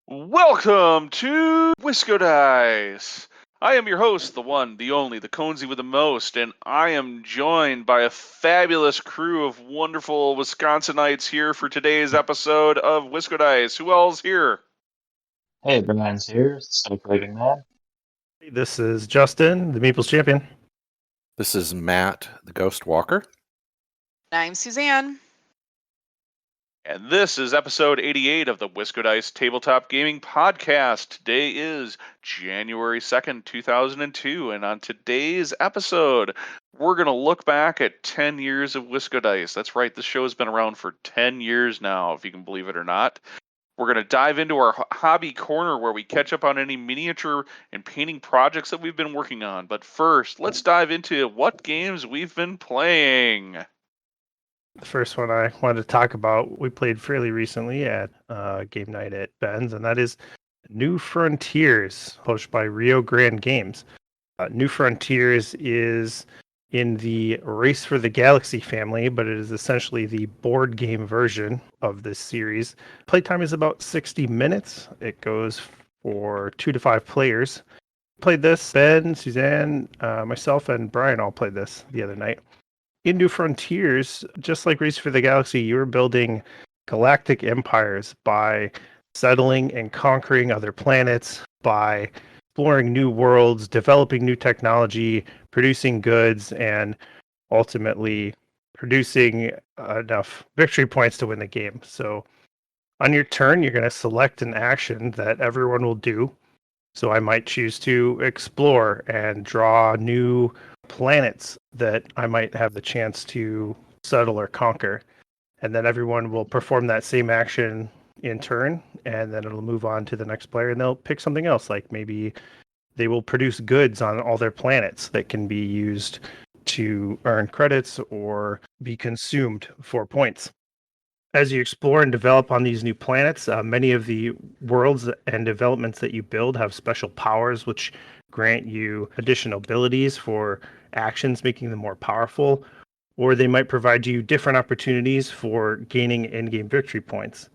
Welcome to Wisco Dice. I am your host, the one, the only, the Conesy with the most, and I am joined by a fabulous crew of wonderful Wisconsinites here for today's episode of Wisco Dice. Who else here? Hey, Brian's here, Cycling Man. This is Justin, the Meeples champion. This is Matt, the Ghost Walker. I'm Suzanne. And this is episode 88 of the Wisco Dice Tabletop Gaming Podcast. Today is January 2nd, 2002, and on today's episode, we're going to look back at 10 years of Wisco Dice. That's right, this show has been around for 10 years now, if you can believe it or not. We're going to dive into our hobby corner where we catch up on any miniature and painting projects that we've been working on. But first, let's dive into what games we've been playing. The first one I wanted to talk about, we played fairly recently at game night at Ben's, and that is New Frontiers, published by Rio Grande Games. New Frontiers is in the Race for the Galaxy family, but it is essentially the board game version of this series. Playtime is about 60 minutes. It goes for 2 to 5 players. Played this, Ben, Suzanne, myself, and Brian all played this the other night. In New Frontiers, just like Race for the Galaxy, you're building galactic empires by settling and conquering other planets, by exploring new worlds, developing new technology, producing goods, and ultimately producing enough victory points to win the game. So on your turn, you're going to select an action that everyone will do. So I might choose to explore and draw new planets that I might have the chance to settle or conquer. And then everyone will perform that same action in turn, and then it'll move on to the next player, and they'll pick something else. Like maybe they will produce goods on all their planets that can be used to earn credits or be consumed for points. As you explore and develop on these new planets, many of the worlds and developments that you build have special powers which grant you additional abilities for actions, making them more powerful, or they might provide you different opportunities for gaining in-game victory points.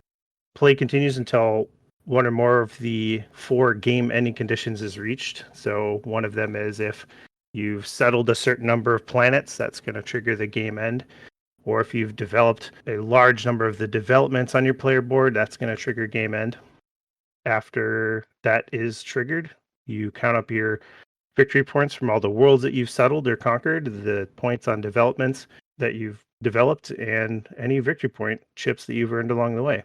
Play continues until one or more of the 4 game-ending conditions is reached. So one of them is if you've settled a certain number of planets, that's going to trigger the game end. Or if you've developed a large number of the developments on your player board, that's going to trigger game end. After that is triggered, you count up your victory points from all the worlds that you've settled or conquered, the points on developments that you've developed, and any victory point chips that you've earned along the way.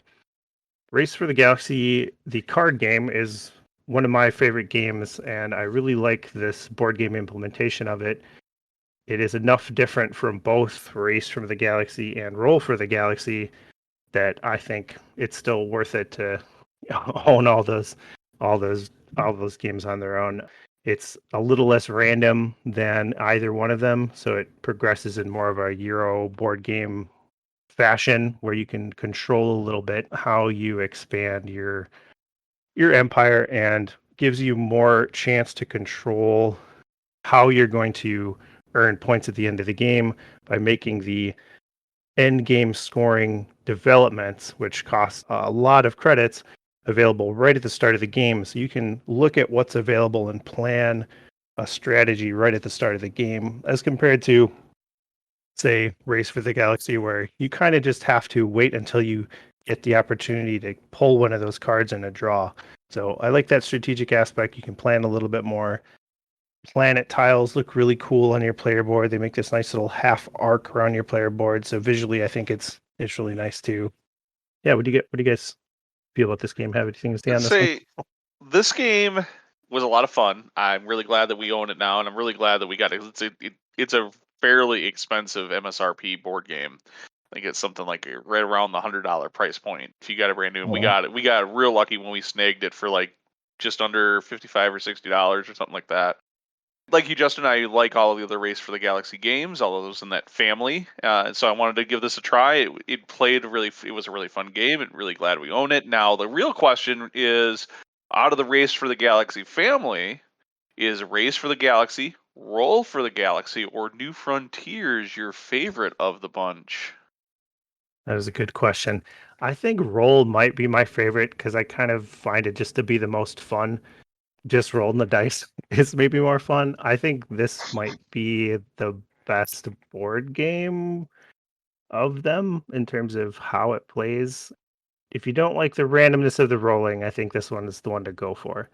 Race for the Galaxy, the card game, is one of my favorite games, and I really like this board game implementation of it. It is enough different from both Race for the Galaxy and Roll for the Galaxy that I think it's still worth it to own all those games on their own. It's a little less random than either one of them, so it progresses in more of a Euro board game fashion where you can control a little bit how you expand your empire and gives you more chance to control how you're going to earn points at the end of the game by making the end game scoring developments, which cost a lot of credits, available right at the start of the game. So you can look at what's available and plan a strategy right at the start of the game, as compared to, say, Race for the Galaxy, where you kind of just have to wait until you get the opportunity to pull one of those cards in a draw. So I like that strategic aspect. You can plan a little bit more. Planet tiles look really cool on your player board. They make this nice little half arc around your player board. So visually, I think it's really nice too. Yeah, what do you guys feel about this game? Have anything to say on this one? This game was a lot of fun. I'm really glad that we own it now, and I'm really glad that we got it. It's a fairly expensive MSRP board game. I think it's something like right around the $100 price point. If you got it brand new, and we got it. We got real lucky when we snagged it for like just under $55 or $60 or something like that. Like you, Justin, I like all of the other Race for the Galaxy games, all of those in that family. And so I wanted to give this a try. It was a really fun game, and really glad we own it. Now, the real question is, out of the Race for the Galaxy family, is Race for the Galaxy, Roll for the Galaxy, or New Frontiers your favorite of the bunch? That is a good question. I think roll might be my favorite because I kind of find it just to be the most fun. Just rolling the dice is maybe more fun. I think this might be the best board game of them in terms of how it plays. If you don't like the randomness of the rolling, I think this one is the one to go for.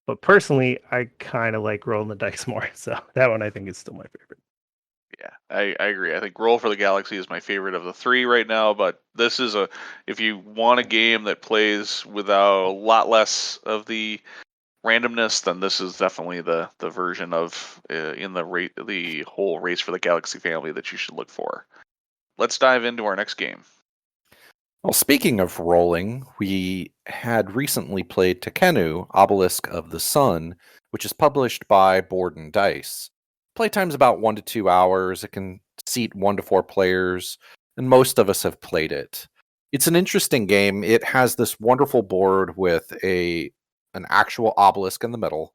But personally, I kind of like rolling the dice more. So that one I think is still my favorite. Yeah, I agree. I think Roll for the Galaxy is my favorite of the three right now, but this is if you want a game that plays without a lot less of the randomness, then this is definitely the version of in the whole Race for the Galaxy family that you should look for. Let's dive into our next game. Well, speaking of rolling, we had recently played Tekhenu, Obelisk of the Sun, which is published by Board and Dice. Playtime's about 1 to 2 hours. It can seat 1 to 4 players, and most of us have played it. It's an interesting game. It has this wonderful board with an actual obelisk in the middle,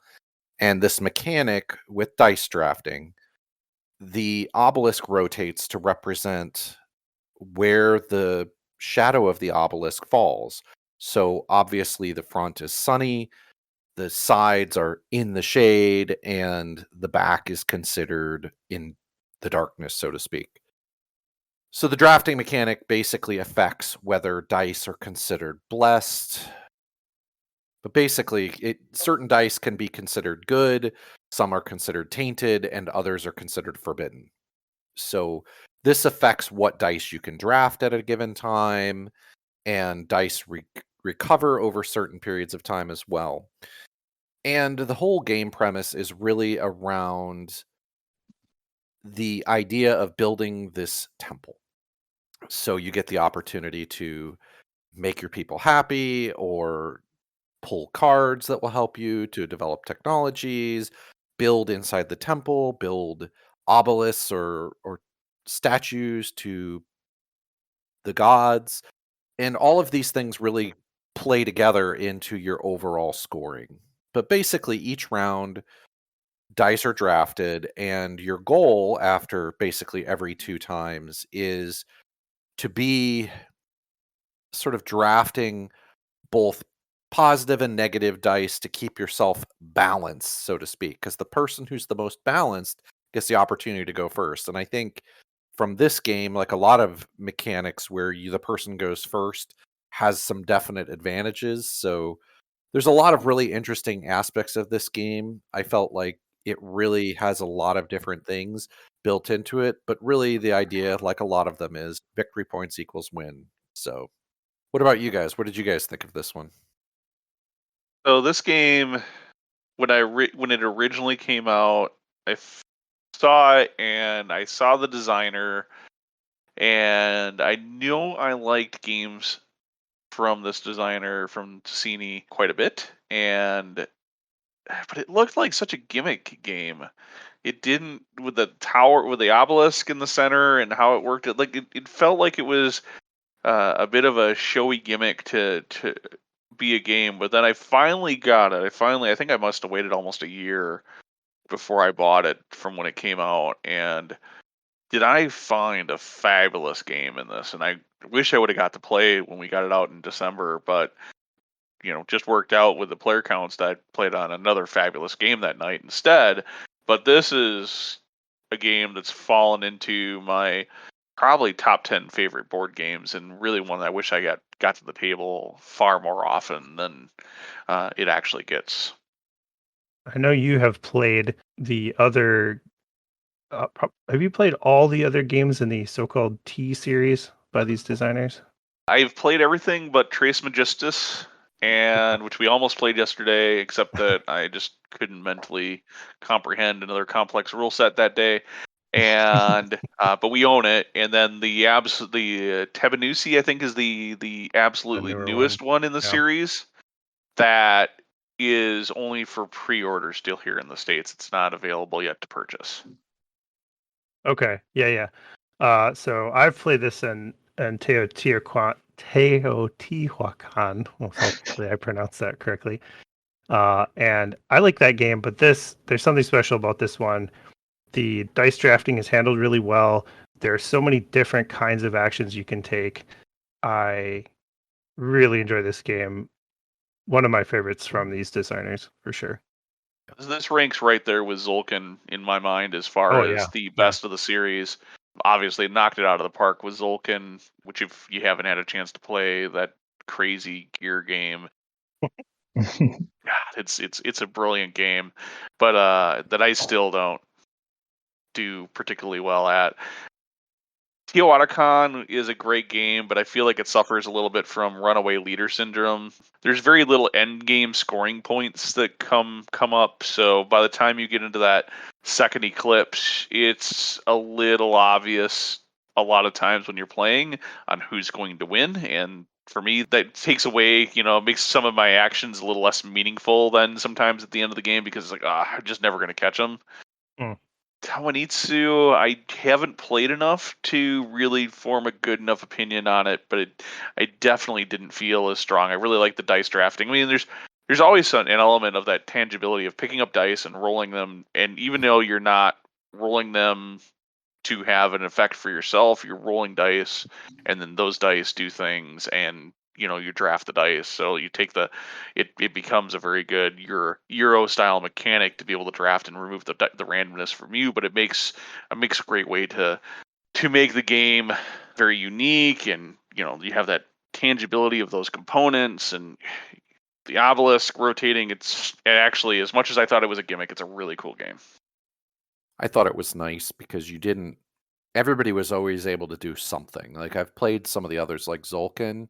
and this mechanic with dice drafting. The obelisk rotates to represent where the shadow of the obelisk falls. So obviously the front is sunny, the sides are in the shade, and the back is considered in the darkness, so to speak. So the drafting mechanic basically affects whether dice are considered blessed. But basically, certain dice can be considered good, some are considered tainted, and others are considered forbidden. So this affects what dice you can draft at a given time, and dice recover over certain periods of time as well. And the whole game premise is really around the idea of building this temple. So you get the opportunity to make your people happy, or pull cards that will help you to develop technologies, build inside the temple, build obelisks or statues to the gods. And all of these things really play together into your overall scoring. But basically, each round, dice are drafted, and your goal after basically every 2 times is to be sort of drafting both positive and negative dice to keep yourself balanced, so to speak, because the person who's the most balanced gets the opportunity to go first. And I think from this game, like a lot of mechanics where the person goes first has some definite advantages. So there's a lot of really interesting aspects of this game. I felt like it really has a lot of different things built into it, but really the idea, like a lot of them, is victory points equals win. So what about you guys? What did you guys think of this one? So this game, when it originally came out, saw it and I saw the designer, and I knew I liked games from this designer from Ticini quite a bit, but it looked like such a gimmick game. It didn't, with the tower, with the obelisk in the center and how it worked. It felt like it was a bit of a showy gimmick to be a game. But then I finally got it. I think I must have waited almost a year before I bought it from when it came out. And did I find a fabulous game in this? And I wish I would have got to play when we got it out in December, but just worked out with the player counts that I played on another fabulous game that night instead. But this is a game that's fallen into my probably top 10 favorite board games, and really one that I wish I got to the table far more often than it actually gets. I know you have played the other. Have you played all the other games in the so-called T series by these designers? I've played everything but Trace Magistus, and which we almost played yesterday, except that I just couldn't mentally comprehend another complex rule set that day. And but we own it. And then the Tebanusi, I think, is the absolutely newest one in the series. That is only for pre-order still here in the States. It's not available yet to purchase. Okay, yeah. So I've played this in Teotihuacan. Well, hopefully I pronounced that correctly. And I like that game, but there's something special about this one. The dice drafting is handled really well. There are so many different kinds of actions you can take. I Really enjoy this game. One of my favorites from these designers, for sure. This ranks right there with Zolkin in my mind as far Oh, as yeah. the best of the series. Obviously, knocked it out of the park with Zolkin, which if you haven't had a chance to play that crazy gear game, God, it's a brilliant game, but that I still don't do particularly well at. Teotihuacan is a great game, but I feel like it suffers a little bit from runaway leader syndrome. There's very little end game scoring points that come up, so by the time you get into that second eclipse, it's a little obvious a lot of times when you're playing on who's going to win, and for me that takes away, makes some of my actions a little less meaningful than sometimes at the end of the game, because it's like, I'm just never going to catch them. Tawanitsu, I haven't played enough to really form a good enough opinion on it, but I definitely didn't feel as strong. I really like the dice drafting. I mean, there's always an element of that tangibility of picking up dice and rolling them, and even though you're not rolling them to have an effect for yourself, you're rolling dice, and then those dice do things, and you draft the dice, so you take it becomes a very good Euro style mechanic to be able to draft and remove the randomness from you, but it makes a great way to make the game very unique, and you have that tangibility of those components, and the obelisk rotating. It's actually, as much as I thought it was a gimmick, it's a really cool game. I thought it was nice because everybody was always able to do something. Like, I've played some of the others, like Zolkin.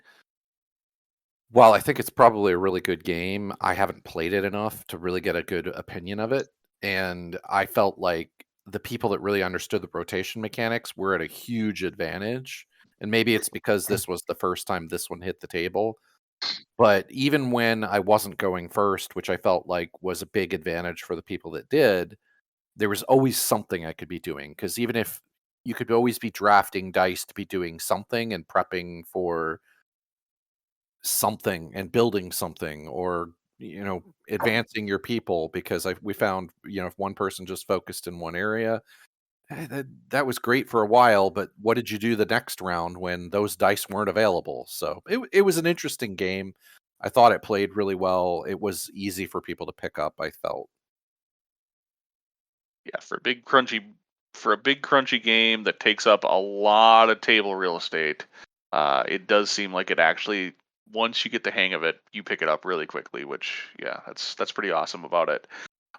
While I think it's probably a really good game, I haven't played it enough to really get a good opinion of it. And I felt like the people that really understood the rotation mechanics were at a huge advantage. And maybe it's because this was the first time this one hit the table. But even when I wasn't going first, which I felt like was a big advantage for the people that did, there was always something I could be doing. Because even if you could always be drafting dice to be doing something and prepping for something and building something, or advancing your people, because we found, if one person just focused in one area, that was great for a while, but what did you do the next round when those dice weren't available? So it was an interesting game. I thought it played really well. It was easy for people to pick up, I felt. Yeah, for a big crunchy game that takes up a lot of table real estate, it does seem like it actually, once you get the hang of it, you pick it up really quickly, which, yeah, that's pretty awesome about it.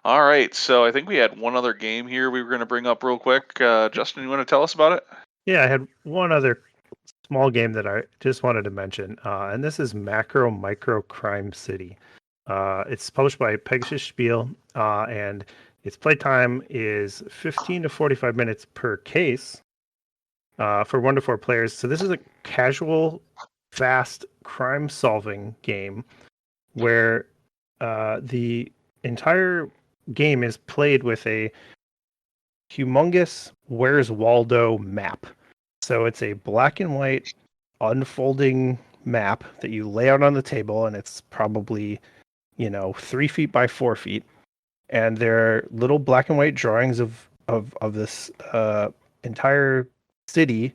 All right, so I think we had one other game here we were going to bring up real quick. Justin, you want to tell us about it? Yeah, I had one other small game that I just wanted to mention, and this is Macro Micro Crime City. It's published by Pegasus Spiel, and its playtime is 15 to 45 minutes per case for 1 to 4 players. So this is a casual, fast crime-solving game where the entire game is played with a humongous Where's Waldo map. So it's a black and white unfolding map that you lay out on the table, and it's probably 3 feet by 4 feet, and there are little black and white drawings of this entire city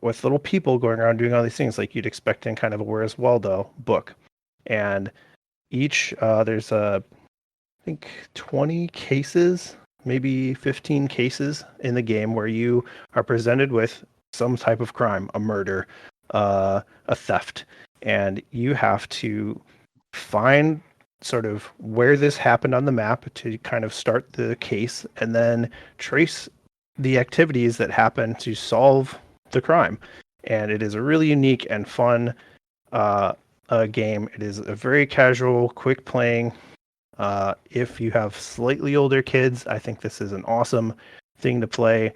with little people going around doing all these things like you'd expect in kind of a Where's Waldo book. And each there's I think 20 cases, maybe 15 cases in the game where you are presented with some type of crime, a murder, a theft, and you have to find sort of where this happened on the map to kind of start the case, and then trace the activities that happen to solve the crime. And it is a really unique and fun game. It is a very casual, quick playing. If you have slightly older kids, I think this is an awesome thing to play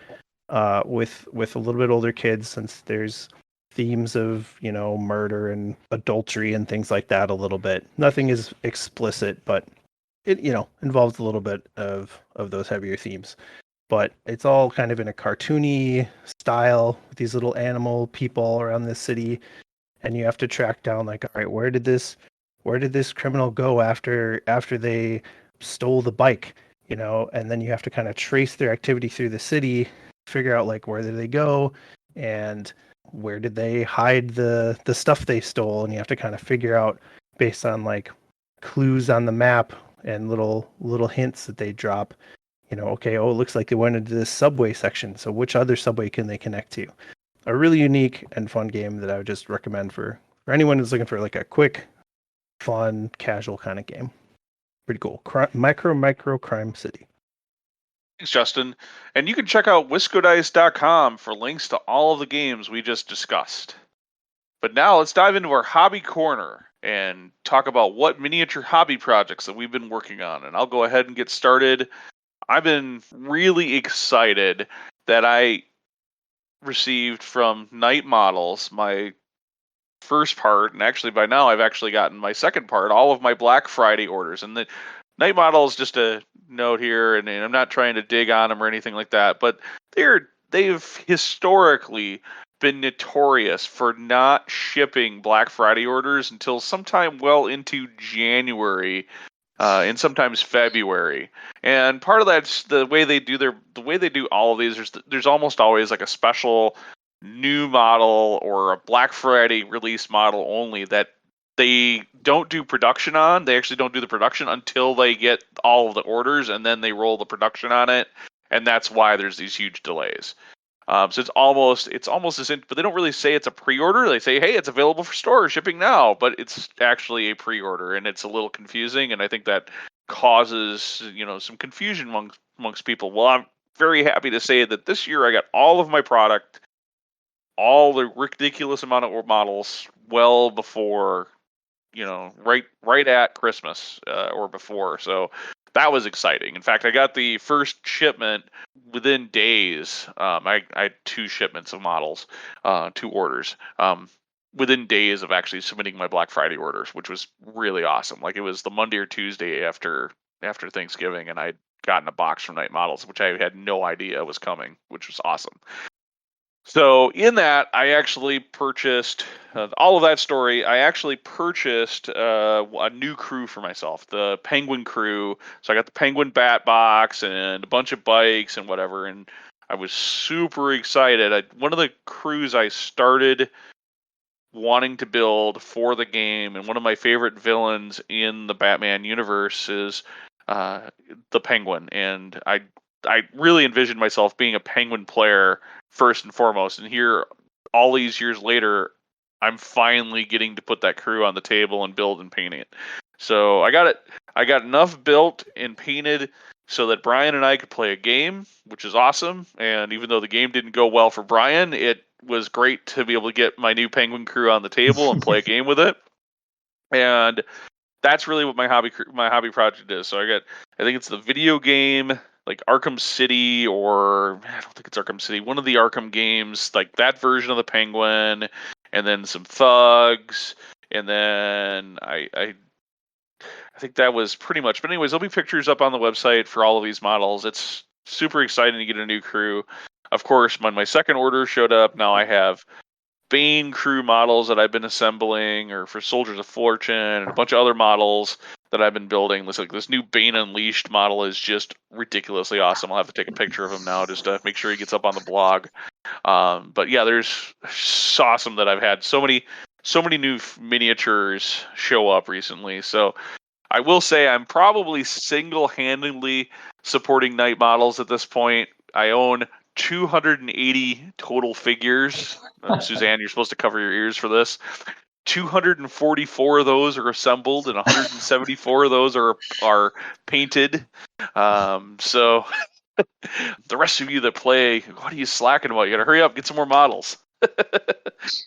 with a little bit older kids, since there's themes of murder and adultery and things like that a little bit. Nothing is explicit, but it involves a little bit of those heavier themes. But it's all kind of in a cartoony style with these little animal people around this city, and you have to track down, like, all right, where did this criminal go after they stole the bike, and then you have to kind of trace their activity through the city, figure out like where did they go, and where did they hide the stuff they stole, and you have to kind of figure out based on like clues on the map and little hints that they drop. Okay, it looks like they went into this subway section, so which other subway can they connect to? A really unique and fun game that I would just recommend for anyone who's looking for like a quick, fun, casual kind of game. Pretty cool. Micro Crime City. Thanks, Justin. And you can check out wiscodice.com for links to all of the games we just discussed. But now let's dive into our hobby corner and talk about what miniature hobby projects that we've been working on. And I'll go ahead and get started. I've been really excited that I received from Night Models my first part, and actually by now I've actually gotten my second part, all of my Black Friday orders. And the Night Models, just a note here, and I'm not trying to dig on them or anything like that, but they've historically been notorious for not shipping Black Friday orders until sometime well into January. And sometimes February, and part of that's the way they do all of these. There's almost always like a special new model or a Black Friday release model only that they don't do production on. They actually don't do the production until they get all of the orders, and then they roll the production on it, and that's why there's these huge delays. So it's almost but they don't really say it's a pre-order. They say, hey, it's available for store shipping now, but it's actually a pre-order, and it's a little confusing, and I think that causes some confusion amongst people. Well, I'm very happy to say that this year I got all of my product, all the ridiculous amount of models, well before, right at Christmas or before. So that was exciting. In fact, I got the first shipment within days. I had 2 shipments of models, 2 orders, within days of actually submitting my Black Friday orders, which was really awesome. Like, it was the Monday or Tuesday after Thanksgiving, and I'd gotten a box from Night Models, which I had no idea was coming, which was awesome. So in that, I actually purchased all of that story. I actually purchased a new crew for myself, the Penguin crew. So I got the Penguin Bat box and a bunch of bikes and whatever. And I was super excited. One of the crews I started wanting to build for the game, and one of my favorite villains in the Batman universe is the Penguin. And I really envisioned myself being a Penguin player first and foremost, and here, all these years later, I'm finally getting to put that crew on the table and build and paint it. So I got enough built and painted so that Brian and I could play a game, which is awesome. And even though the game didn't go well for Brian, it was great to be able to get my new Penguin crew on the table and play a game with it. And that's really what my hobby project is. So I think it's the video game, like Arkham City, or I don't think it's Arkham City, one of the Arkham games, like that version of the Penguin, and then some thugs, and then I think that was pretty much. But anyways, there'll be pictures up on the website for all of these models. It's super exciting to get a new crew. Of course, when my second order showed up, now I have Bane crew models that I've been assembling, or for Soldiers of Fortune, and a bunch of other models that I've been building. This new Bane Unleashed model is just ridiculously awesome. I'll have to take a picture of him now just to make sure he gets up on the blog. But yeah, it's awesome that I've had so many new miniatures show up recently. So I will say I'm probably single-handedly supporting Night Models at this point. I own 280 total figures. Suzanne, you're supposed to cover your ears for this. 244 of those are assembled, and 174 of those are painted. So the rest of you that play, what are you slacking about? You gotta hurry up, get some more models.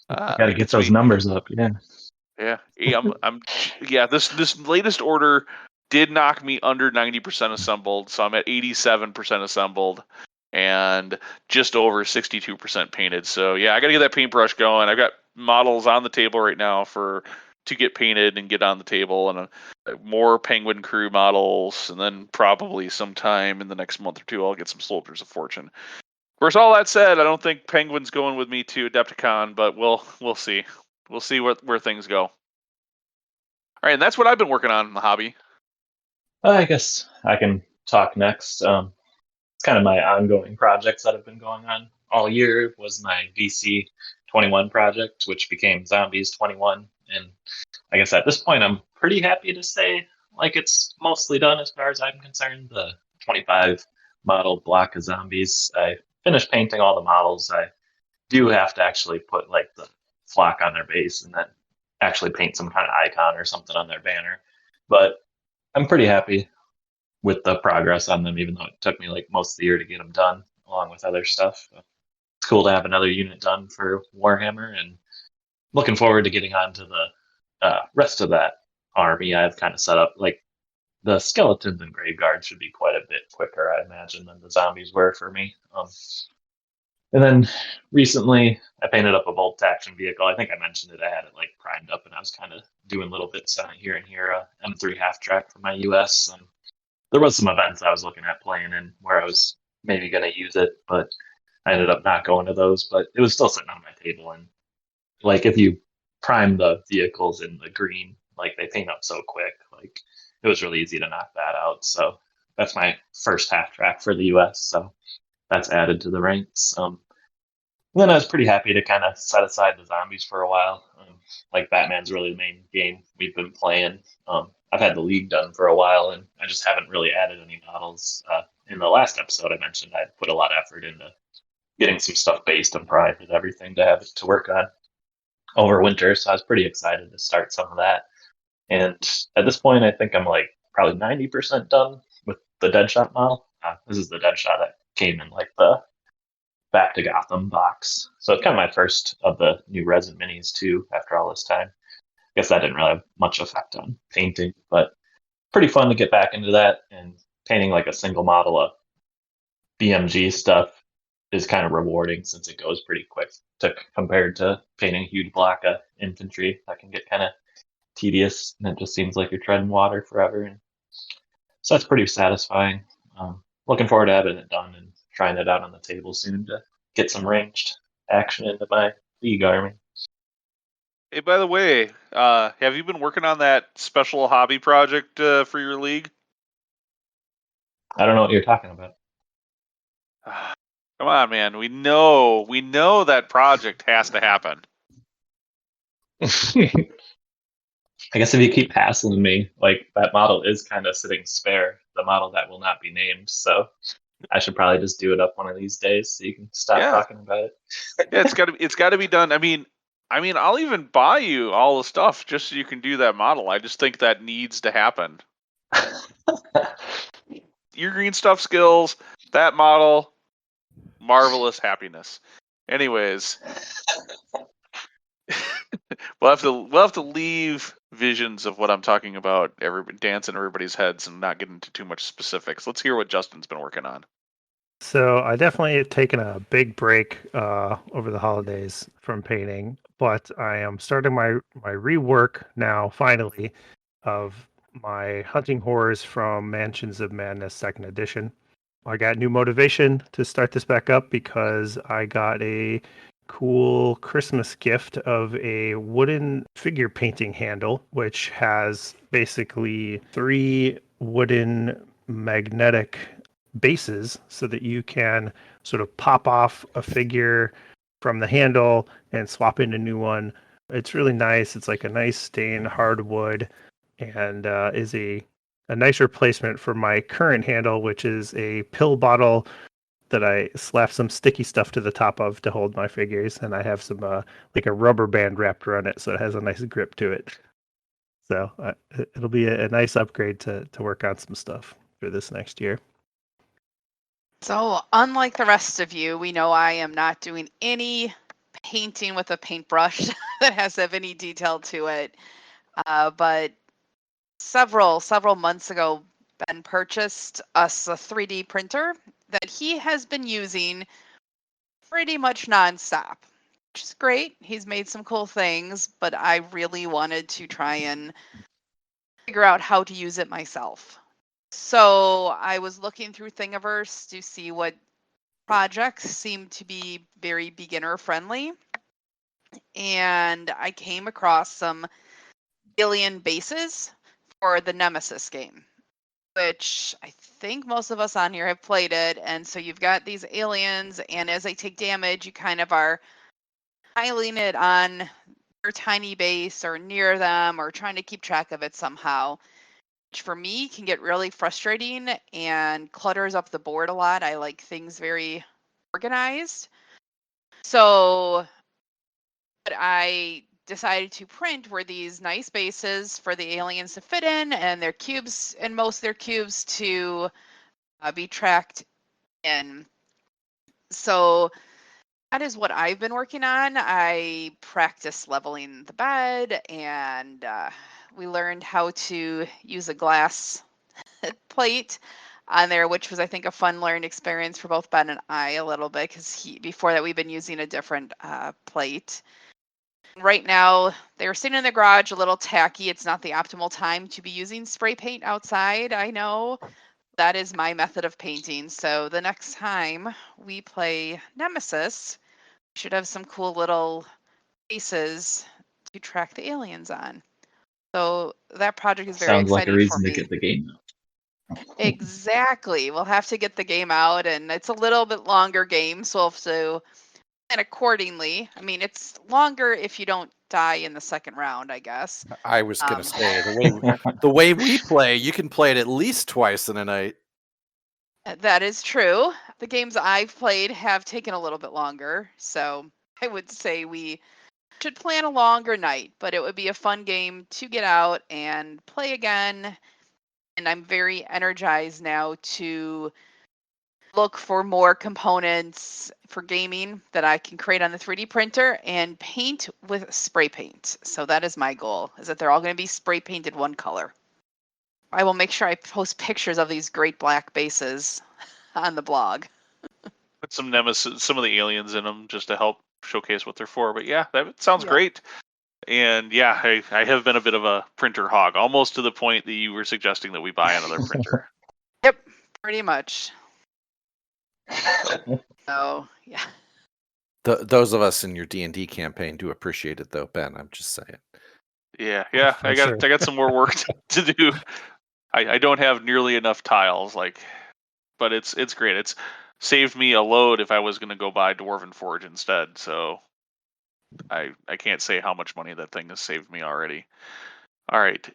Gotta get those numbers up, yeah. Yeah. This latest order did knock me under 90% assembled, so I'm at 87% assembled and just over 62% painted. So yeah, I gotta get that paintbrush going. I've got models on the table right now to get painted and get on the table, and more Penguin crew models, and then probably sometime in the next month or two I'll get some Soldiers of Fortune. Of course, all that said, I don't think Penguin's going with me to Adepticon, but we'll see. We'll see where things go. All right, and that's what I've been working on in the hobby. I guess I can talk next. It's kind of my ongoing projects that have been going on all year. Was my VC 21 project, which became Zombies 21. And I guess at this point, I'm pretty happy to say like it's mostly done as far as I'm concerned. The 25 model block of zombies, I finished painting all the models. I do have to actually put like the flock on their base and then actually paint some kind of icon or something on their banner. But I'm pretty happy with the progress on them, even though it took me like most of the year to get them done, along with other stuff. It's cool to have another unit done for Warhammer, and looking forward to getting on to the rest of that army. I've kind of set up like the skeletons and grave guards should be quite a bit quicker, I imagine, than the zombies were for me. And then recently, I painted up a bolt action vehicle. I think I mentioned it. I had it like primed up, and I was kind of doing little bits on it here and here. M3 half track for my US. There was some events I was looking at playing in where I was maybe going to use it, but I ended up not going to those. But it was still sitting on my table, and like if you prime the vehicles in the green, like they paint up so quick, like it was really easy to knock that out. So that's my first half track for the US. So that's added to the ranks. Then I was pretty happy to kind of set aside the zombies for a while. Like Batman's really the main game we've been playing. I've had the League done for a while, and I just haven't really added any models. In the last episode, I mentioned I put a lot of effort into getting some stuff based and primed and everything to have it to work on over winter. So I was pretty excited to start some of that. And at this point, I think I'm like probably 90% done with the Deadshot model. This is the Deadshot that came in like the Back to Gotham box. So it's kind of my first of the new resin minis too after all this time. I guess that didn't really have much effect on painting, but pretty fun to get back into that, and painting like a single model of BMG stuff is kind of rewarding since it goes pretty quick compared to painting a huge block of infantry. That can get kind of tedious, and it just seems like you're treading water forever. And so that's pretty satisfying. Looking forward to having it done and trying it out on the table soon to get some ranged action into my League army. Hey, by the way, have you been working on that special hobby project for your League? I don't know what you're talking about. Come on, man. We know that project has to happen. I guess if you keep hassling me, like that model is kind of sitting spare, the model that will not be named. So I should probably just do it up one of these days so you can stop talking about it. Yeah, it's got to be done. I mean, I'll even buy you all the stuff just so you can do that model. I just think that needs to happen. Your green stuff skills, that model, marvelous happiness. Anyways, we'll have to leave visions of what I'm talking about dance in everybody's heads and not get into too much specifics. Let's hear what Justin's been working on. So I definitely have taken a big break over the holidays from painting, but I am starting my rework now, finally, of my Hunting Horrors from Mansions of Madness 2nd edition. I got new motivation to start this back up because I got a cool Christmas gift of a wooden figure painting handle, which has basically 3 wooden magnetic bases so that you can sort of pop off a figure from the handle and swap in a new one. It's really nice. It's like a nice stained hardwood, and is a nice replacement for my current handle, which is a pill bottle that I slap some sticky stuff to the top of to hold my figures, and I have some like a rubber band wrapped around it so it has a nice grip to it. So it'll be a nice upgrade to work on some stuff for this next year. So, unlike the rest of you, we know I am not doing any painting with a paintbrush that has to have any detail to it. But several months ago, Ben purchased us a 3D printer that he has been using pretty much nonstop, which is great. He's made some cool things, but I really wanted to try and figure out how to use it myself. So I was looking through Thingiverse to see what projects seemed to be very beginner friendly. And I came across some alien bases for the Nemesis game, which I think most of us on here have played it. And so you've got these aliens, and as they take damage, you kind of are piling it on their tiny base or near them or trying to keep track of it somehow, which for me can get really frustrating and clutters up the board a lot. I like things very organized. So what I decided to print were these nice bases for the aliens to fit in and their cubes, and most of their cubes to be tracked in. So that is what I've been working on. I practiced leveling the bed, and we learned how to use a glass plate on there, which was, I think, a fun learning experience for both Ben and I a little bit, because before that we've been using a different plate. Right now, they're sitting in the garage a little tacky. It's not the optimal time to be using spray paint outside. I know that is my method of painting. So the next time we play Nemesis, we should have some cool little faces to track the aliens on. So that project is very Sounds like a exciting for reason to me. get the game out. Exactly. We'll have to get the game out, and it's a little bit longer game, so we'll have to plan accordingly. I mean, it's longer if you don't die in the second round, I guess. I was gonna say the way we play, you can play it at least twice in a night. That is true. The games I've played have taken a little bit longer, so I would say we should plan a longer night, but it would be a fun game to get out and play again. And I'm very energized now to look for more components for gaming that I can create on the 3D printer and paint with spray paint. So that is my goal, is that they're all going to be spray painted one color. I will make sure I post pictures of these great black bases on the blog. Put some Nemesis, some of the aliens in them just to help showcase what they're for. But yeah, that sounds great. And yeah, I have been a bit of a printer hog, almost to the point that you were suggesting that we buy another printer. Yep, pretty much. So yeah. Those of us in your D&D campaign do appreciate it, though, Ben. I'm just saying. Yeah. For I got sure. some more work to do. I don't have nearly enough tiles, but it's great. It's saved me a load if I was going to go buy Dwarven Forge instead. So I can't say how much money that thing has saved me already. All right.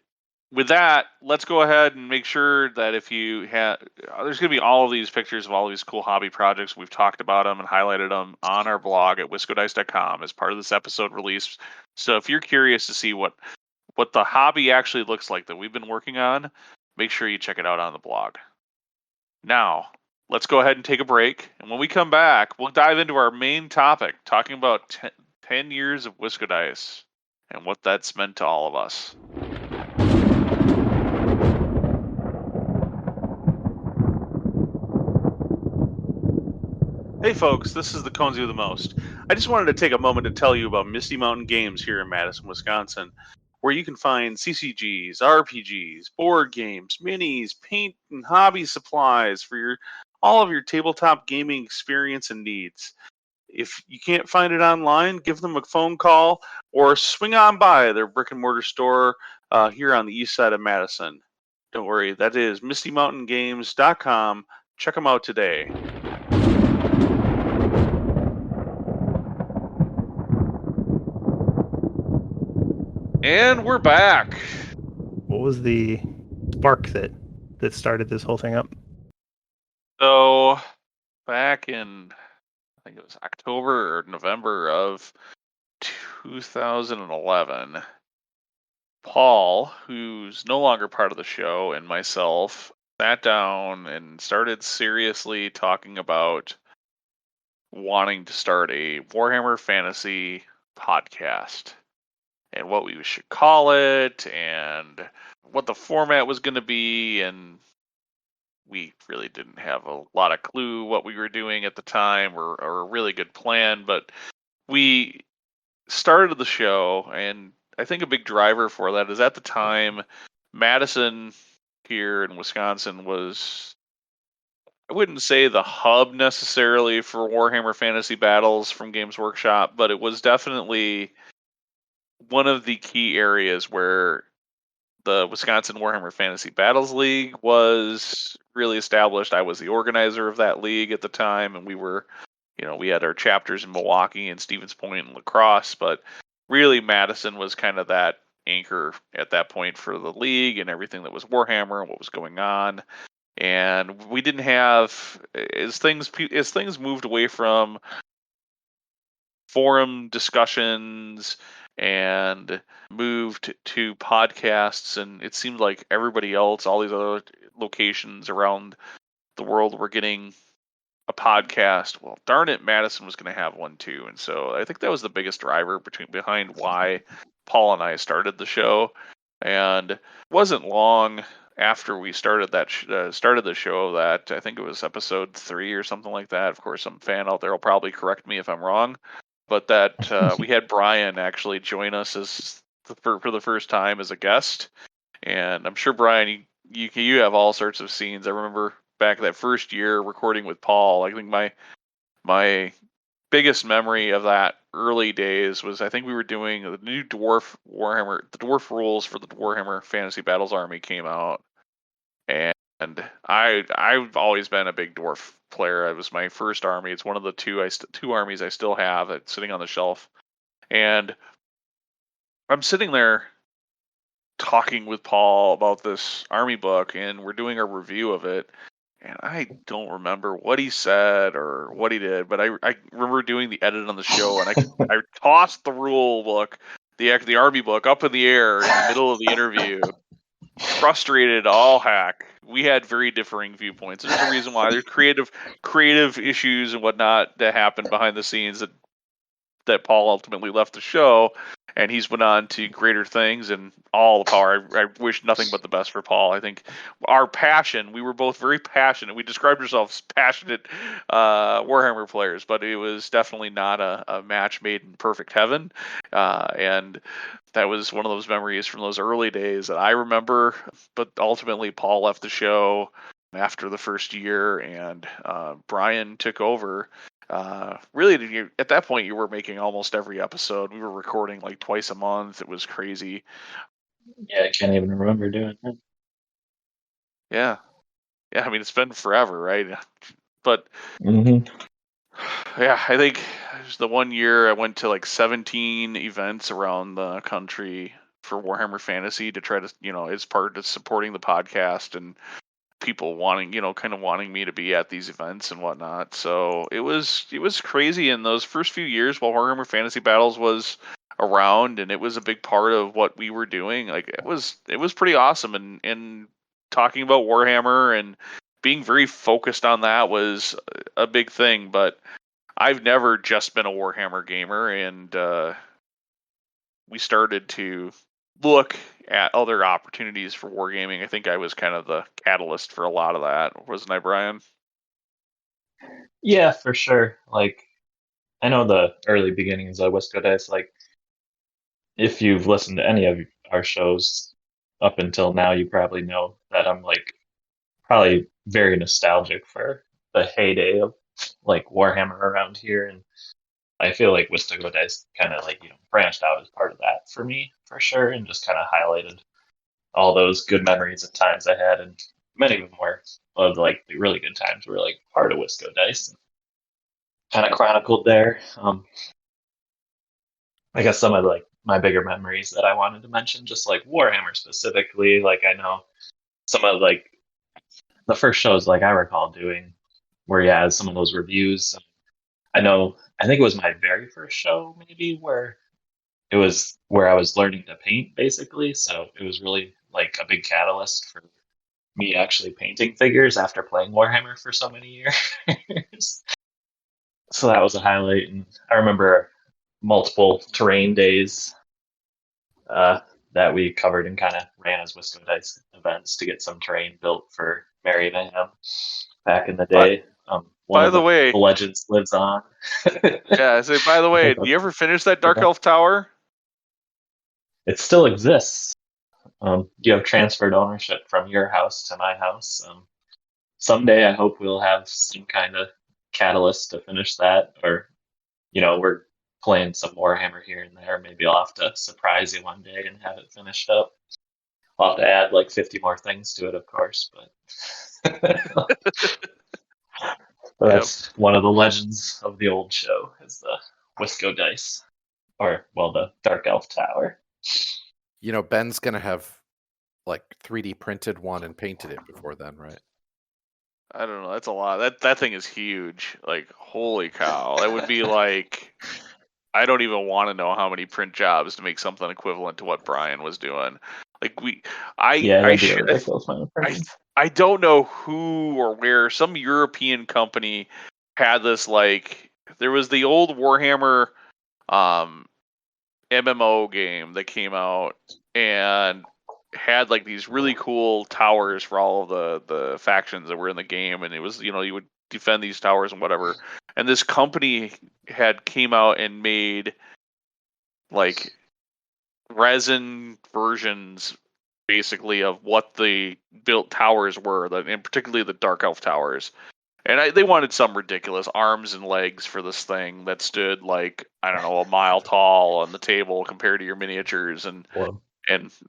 With that, let's go ahead and make sure that if you have, there's going to be all of these pictures of all of these cool hobby projects. We've talked about them and highlighted them on our blog at wiscodice.com as part of this episode release. So if you're curious to see what the hobby actually looks like that we've been working on, make sure you check it out on the blog. Now, let's go ahead and take a break. And when we come back, we'll dive into our main topic, talking about 10 years of Wiscodice and what that's meant to all of us. Hey folks, this is the Cones You the Most. I just wanted to take a moment to tell you about Misty Mountain Games here in Madison, Wisconsin, where you can find CCGs, RPGs, board games, minis, paint and hobby supplies for all of your tabletop gaming experience and needs. If you can't find it online, give them a phone call or swing on by their brick and mortar store here on the east side of Madison. Don't worry, that is MistyMountainGames.com. Check them out today. And we're back. What was the spark that started this whole thing up? So, back in, I think it was October or November of 2011, Paul, who's no longer part of the show, and myself sat down and started seriously talking about wanting to start a Warhammer Fantasy podcast and what we should call it and what the format was going to be. And we really didn't have a lot of clue what we were doing at the time or a really good plan, but we started the show, and I think a big driver for that is at the time, Madison here in Wisconsin was, I wouldn't say the hub necessarily for Warhammer Fantasy Battles from Games Workshop, but it was definitely one of the key areas where the Wisconsin Warhammer Fantasy Battles League was really established. I was the organizer of that league at the time, and we were, we had our chapters in Milwaukee and Stevens Point and La Crosse, but really Madison was kind of that anchor at that point for the league and everything that was Warhammer and what was going on. And we didn't have, as things moved away from forum discussions and moved to podcasts, and it seemed like everybody else, all these other locations around the world, were getting a podcast. Well, darn it, Madison was going to have one too, and so I think that was the biggest driver behind why Paul and I started the show. And it wasn't long after we started started the show that I think it was episode 3 or something like that. Of course, some fan out there will probably correct me if I'm wrong, but that we had Brian actually join us as for the first time as a guest. And I'm sure, Brian, you have all sorts of scenes. I remember back that first year recording with Paul. I think my biggest memory of that early days was, I think we were doing the new dwarf rules for the Warhammer Fantasy Battles Army came out, and I've always been a big dwarf player. It was my first army. It's one of the two armies I still have that's sitting on the shelf, and I'm sitting there talking with Paul about this army book, and we're doing a review of it. And I don't remember what he said or what he did, but I remember doing the edit on the show, and I tossed the rule book, the army book, up in the air in the middle of the interview, frustrated all heck. We had very differing viewpoints. There's a reason why. There's creative issues and whatnot that happened behind the scenes that Paul ultimately left the show, and he's went on to greater things, and all the power. I wish nothing but the best for Paul. I think our passion, we were both very passionate. We described ourselves as passionate Warhammer players, but it was definitely not a match made in perfect heaven. And that was one of those memories from those early days that I remember. But ultimately, Paul left the show after the first year, and Brian took over. Really, at that point, you were making almost every episode. We were recording like twice a month. It was crazy. Yeah, I can't even remember doing that. Yeah. I mean, it's been forever, right? But yeah, I think it was the one year I went to like 17 events around the country for Warhammer Fantasy to try to, as part of supporting the podcast and people wanting, kind of wanting me to be at these events and whatnot. So it was crazy in those first few years while Warhammer Fantasy Battles was around, and it was a big part of what we were doing. Like it was pretty awesome, and talking about Warhammer and being very focused on that was a big thing. But I've never just been a Warhammer gamer, and we started to look at other opportunities for wargaming. I think I was kind of the catalyst for a lot of that, wasn't I, Brian? Yeah, for sure. Like, I know the early beginnings of Wisco Dice. Like, if you've listened to any of our shows up until now, you probably know that I'm like probably very nostalgic for the heyday of like Warhammer around here, and I feel like Wisco Dice kind of like branched out as part of that for me for sure, and just kind of highlighted all those good memories and times I had, and many of them were of like the really good times were like part of Wisco Dice, and kind of chronicled there. I guess some of like my bigger memories that I wanted to mention, just like Warhammer specifically. Like I know some of like the first shows like I recall doing where he has some of those reviews. I think it was my very first show maybe where it was where I was learning to paint basically. So it was really like a big catalyst for me actually painting figures after playing Warhammer for so many years. So that was a highlight. And I remember multiple terrain days that we covered and kind of ran as Wisco Dice events to get some terrain built for Merry Mayhem back in the day. By the way, the legends lives on. Yeah, so by the way, do you ever finish that Dark Elf Tower? It still exists. You have transferred ownership from your house to my house. Someday I hope we'll have some kind of catalyst to finish that, or we're playing some Warhammer here and there. Maybe I'll have to surprise you one day and have it finished up. I'll have to add like 50 more things to it, of course, but But that's one of the legends of the old show, is the Wisco dice, or the Dark Elf Tower. You know, Ben's gonna have like 3D printed one and painted it before then, right? I don't know. That's a lot. That thing is huge. Like, holy cow! That would be like, I don't even want to know how many print jobs to make something equivalent to what Brian was doing. Like I don't know who or where. Some European company had this. Like, there was the old Warhammer MMO game that came out and had like these really cool towers for all of the factions that were in the game, and it was, you would defend these towers and whatever. And this company had came out and made like resin versions basically of what the built towers were, and particularly the Dark Elf towers. And they wanted some ridiculous arms and legs for this thing that stood like, I don't know, a mile tall on the table compared to your miniatures and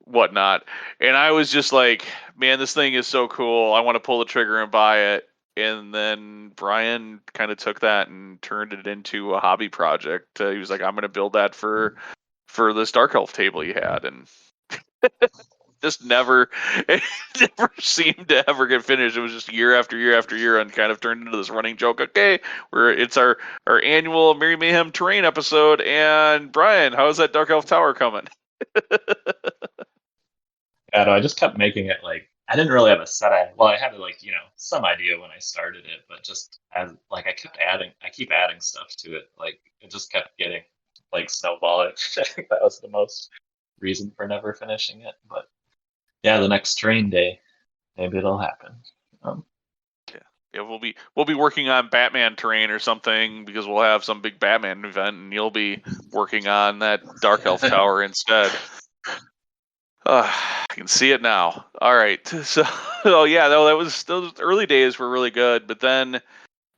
whatnot. And I was just like, man, this thing is so cool. I want to pull the trigger and buy it. And then Brian kind of took that and turned it into a hobby project. He was like, I'm going to build that for this Dark Elf table he had. And just never seemed to ever get finished. It was just year after year after year, and kind of turned into this running joke. Okay, it's our annual Merry Mayhem terrain episode. And Brian, how's that Dark Elf Tower coming? Yeah, no, I just kept making it. Like, I didn't really have a set. I had some idea when I started it, but just as like I keep adding stuff to it. Like, it just kept getting like snowballing. I think that was the most reason for never finishing it. But yeah, the next terrain day, maybe it'll happen. Yeah, we'll be working on Batman terrain or something, because we'll have some big Batman event, and you'll be working on that Dark Elf Tower instead. I can see it now. All right, so yeah, those early days were really good, but then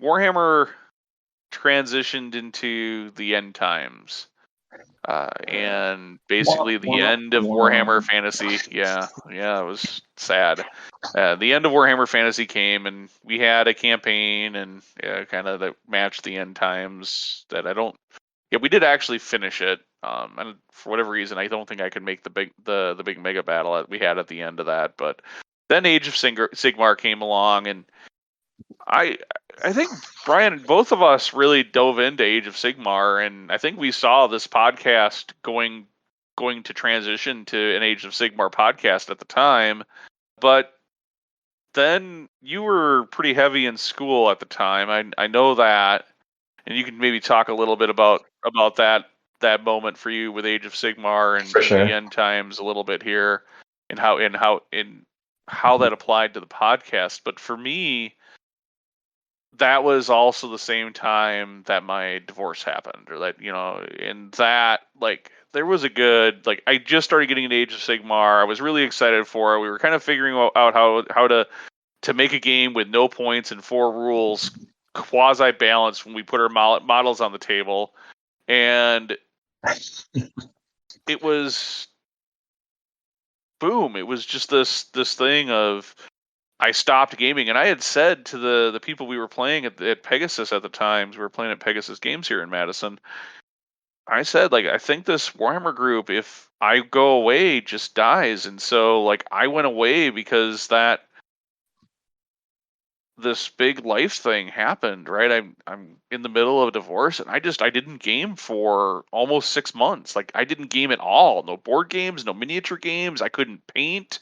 Warhammer transitioned into the end times. And basically the end of Warhammer Fantasy. Yeah, it was sad. The end of Warhammer Fantasy came, and we had a campaign and kind of that matched the end times. We did actually finish it. And for whatever reason, I don't think I could make the big mega battle that we had at the end of that. But then Age of Sigmar came along, and I think, Brian, both of us really dove into Age of Sigmar, and I think we saw this podcast going to transition to an Age of Sigmar podcast at the time. But then you were pretty heavy in school at the time. I know that, and you can maybe talk a little bit about that moment for you with Age of Sigmar and the end times a little bit here, and how that applied to the podcast. But for me, that was also the same time that my divorce happened, or that, and that, like, there was a good, like, I just started getting into Age of Sigmar. I was really excited for it. We were kind of figuring out how to make a game with no points and 4 rules, quasi-balanced, when we put our models on the table. And it was, boom, it was just this thing of, I stopped gaming, and I had said to the people we were playing at Pegasus at the time, we were playing at Pegasus Games here in Madison, I said, like, I think this Warhammer group, if I go away, just dies. And so, like, I went away because this big life thing happened, right? I'm in the middle of a divorce, and I didn't game for almost 6 months. Like, I didn't game at all. No board games, no miniature games. I couldn't paint.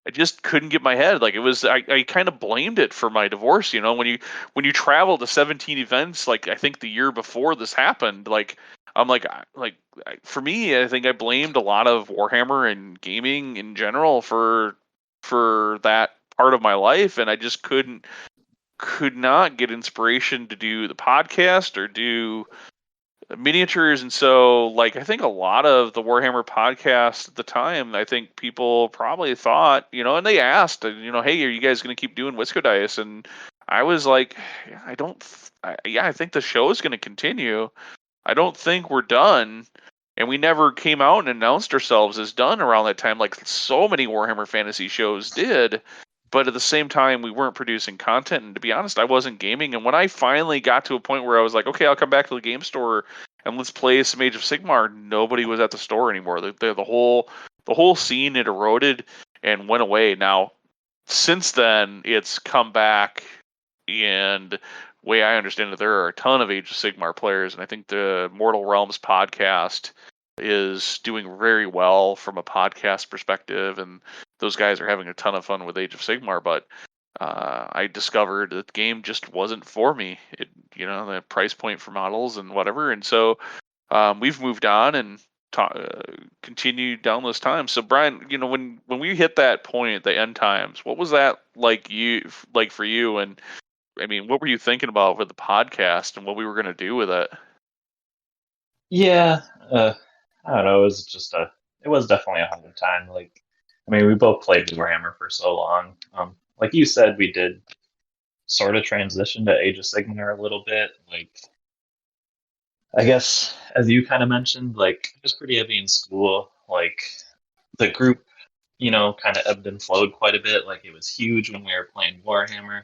I just couldn't get my head. Like, it was, I kind of blamed it for my divorce. When you travel to 17 events, like, I think the year before this happened, like, I'm like, for me, I think I blamed a lot of Warhammer and gaming in general for that part of my life. And I just could not get inspiration to do the podcast or do miniatures. And so, like, I think a lot of the Warhammer podcast at the time, I think people probably thought, and they asked, hey, are you guys going to keep doing Wisco Dice? And I was like, I think the show is going to continue. I don't think we're done. And we never came out and announced ourselves as done around that time, like so many Warhammer Fantasy shows did. but at the same time, we weren't producing content. And to be honest, I wasn't gaming. And when I finally got to a point where I was like, okay, I'll come back to the game store and let's play some Age of Sigmar, nobody was at the store anymore. The whole scene had eroded and went away. Now, since then, it's come back, and way I understand it, there are a ton of Age of Sigmar players, and I think the Mortal Realms podcast is doing very well from a podcast perspective, and those guys are having a ton of fun with Age of Sigmar. But I discovered that the game just wasn't for me. The price point for models and whatever, and so we've moved on and continued down those times. So Brian, when we hit that point, the end times, what was that like for you? And I mean, what were you thinking about with the podcast and what we were going to do with it? Yeah, I don't know. It was definitely a hard time. Like, I mean, we both played Warhammer for so long. Like you said, we did sort of transition to Age of Sigmar a little bit. Like, I guess as you kind of mentioned, like it was pretty heavy in school. Like the group, kind of ebbed and flowed quite a bit. Like it was huge when we were playing Warhammer.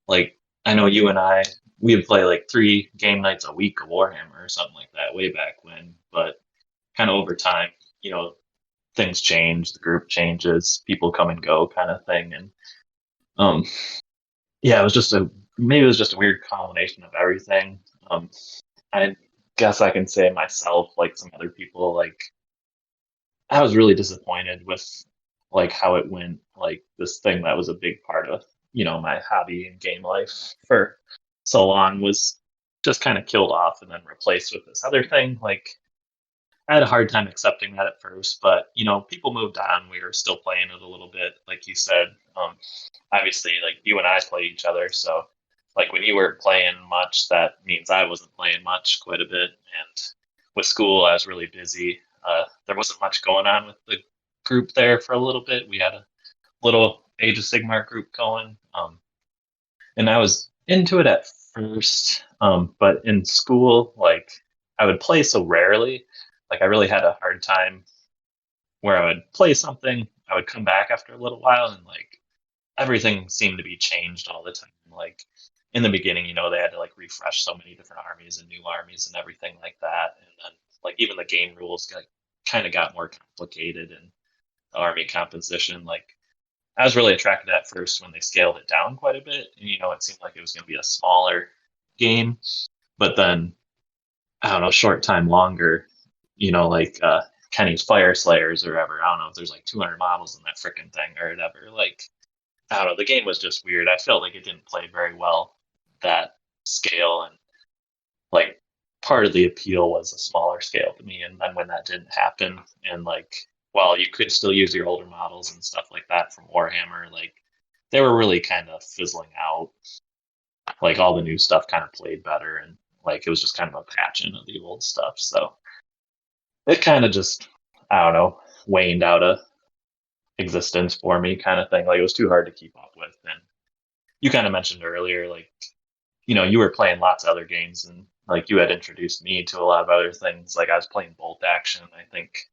Like I know you and I, we would play like 3 game nights a week of Warhammer or something like that way back when. But kind of over time, things change, the group changes, people come and go, kind of thing. And um, yeah, maybe it was just a weird combination of everything. I guess I can say myself, like some other people, like I was really disappointed with like how it went. Like this thing that was a big part of my hobby and game life for so long was just kind of killed off and then replaced with this other thing. Like I had a hard time accepting that at first, but people moved on. We were still playing it a little bit, like you said. Obviously, like you and I play each other, so like when you weren't playing much, that means I wasn't playing much quite a bit. And with school, I was really busy. There wasn't much going on with the group there for a little bit. We had a little Age of Sigmar group going, and I was into it at first, but in school, like I would play so rarely. Like I really had a hard time where I would play something, I would come back after a little while, and like everything seemed to be changed all the time. Like in the beginning, they had to like refresh so many different armies and new armies and everything like that. And then like even the game rules got more complicated, and the army composition. Like I was really attracted at first when they scaled it down quite a bit, and it seemed like it was going to be a smaller game. But then I don't know, short time longer, like Kenny's Fire Slayers or whatever. I don't know if there's like 200 models in that freaking thing or whatever. Like I don't know, the game was just weird. I felt like it didn't play very well that scale, and like part of the appeal was a smaller scale to me. And then when that didn't happen, and like while you could still use your older models and stuff like that from Warhammer, like they were really kind of fizzling out. Like all the new stuff kind of played better, and like it was just kind of a patching of the old stuff. So it kind of just, I don't know, waned out of existence for me, kind of thing. Like it was too hard to keep up with. And you kind of mentioned earlier, like you were playing lots of other games, and like you had introduced me to a lot of other things. Like I was playing Bolt Action. I think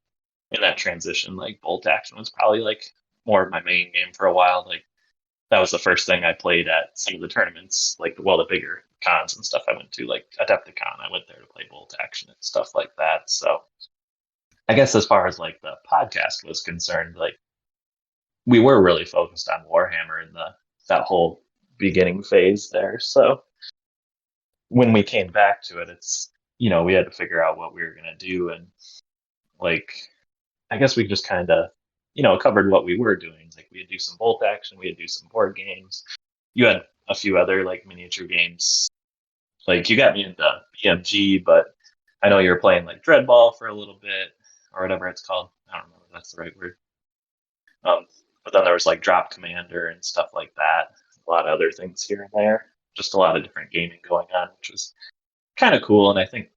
in that transition, like Bolt Action was probably like more of my main game for a while. Like that was the first thing I played at some of the tournaments, like the bigger cons and stuff I went to, like Adepticon. I went there to play Bolt Action and stuff like that. So I guess as far as like the podcast was concerned, like we were really focused on Warhammer in that whole beginning phase there. So when we came back to it, it's we had to figure out what we were gonna do, and like I guess we just kind of covered what we were doing. Like we would do some Bolt Action, we would do some board games. You had a few other like miniature games. Like you got me into BMG, but I know you were playing like Dreadball for a little bit or whatever it's called. I don't remember if that's the right word. But then there was like Drop Commander and stuff like that. A lot of other things here and there. Just a lot of different gaming going on, which was kind of cool. And I think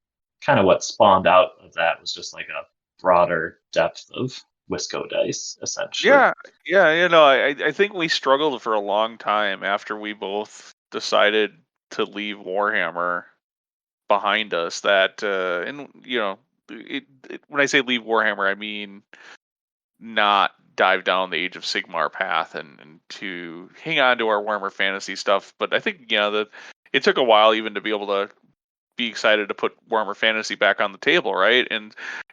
kind of what spawned out of that was just like a broader depth of Wisco dice, essentially. I think we struggled for a long time after we both decided to leave Warhammer behind us. That when I say leave Warhammer, I mean not dive down the Age of Sigmar path and to hang on to our Warhammer Fantasy stuff. But I think it took a while even to be able to be excited to put Warhammer Fantasy back on the table, right?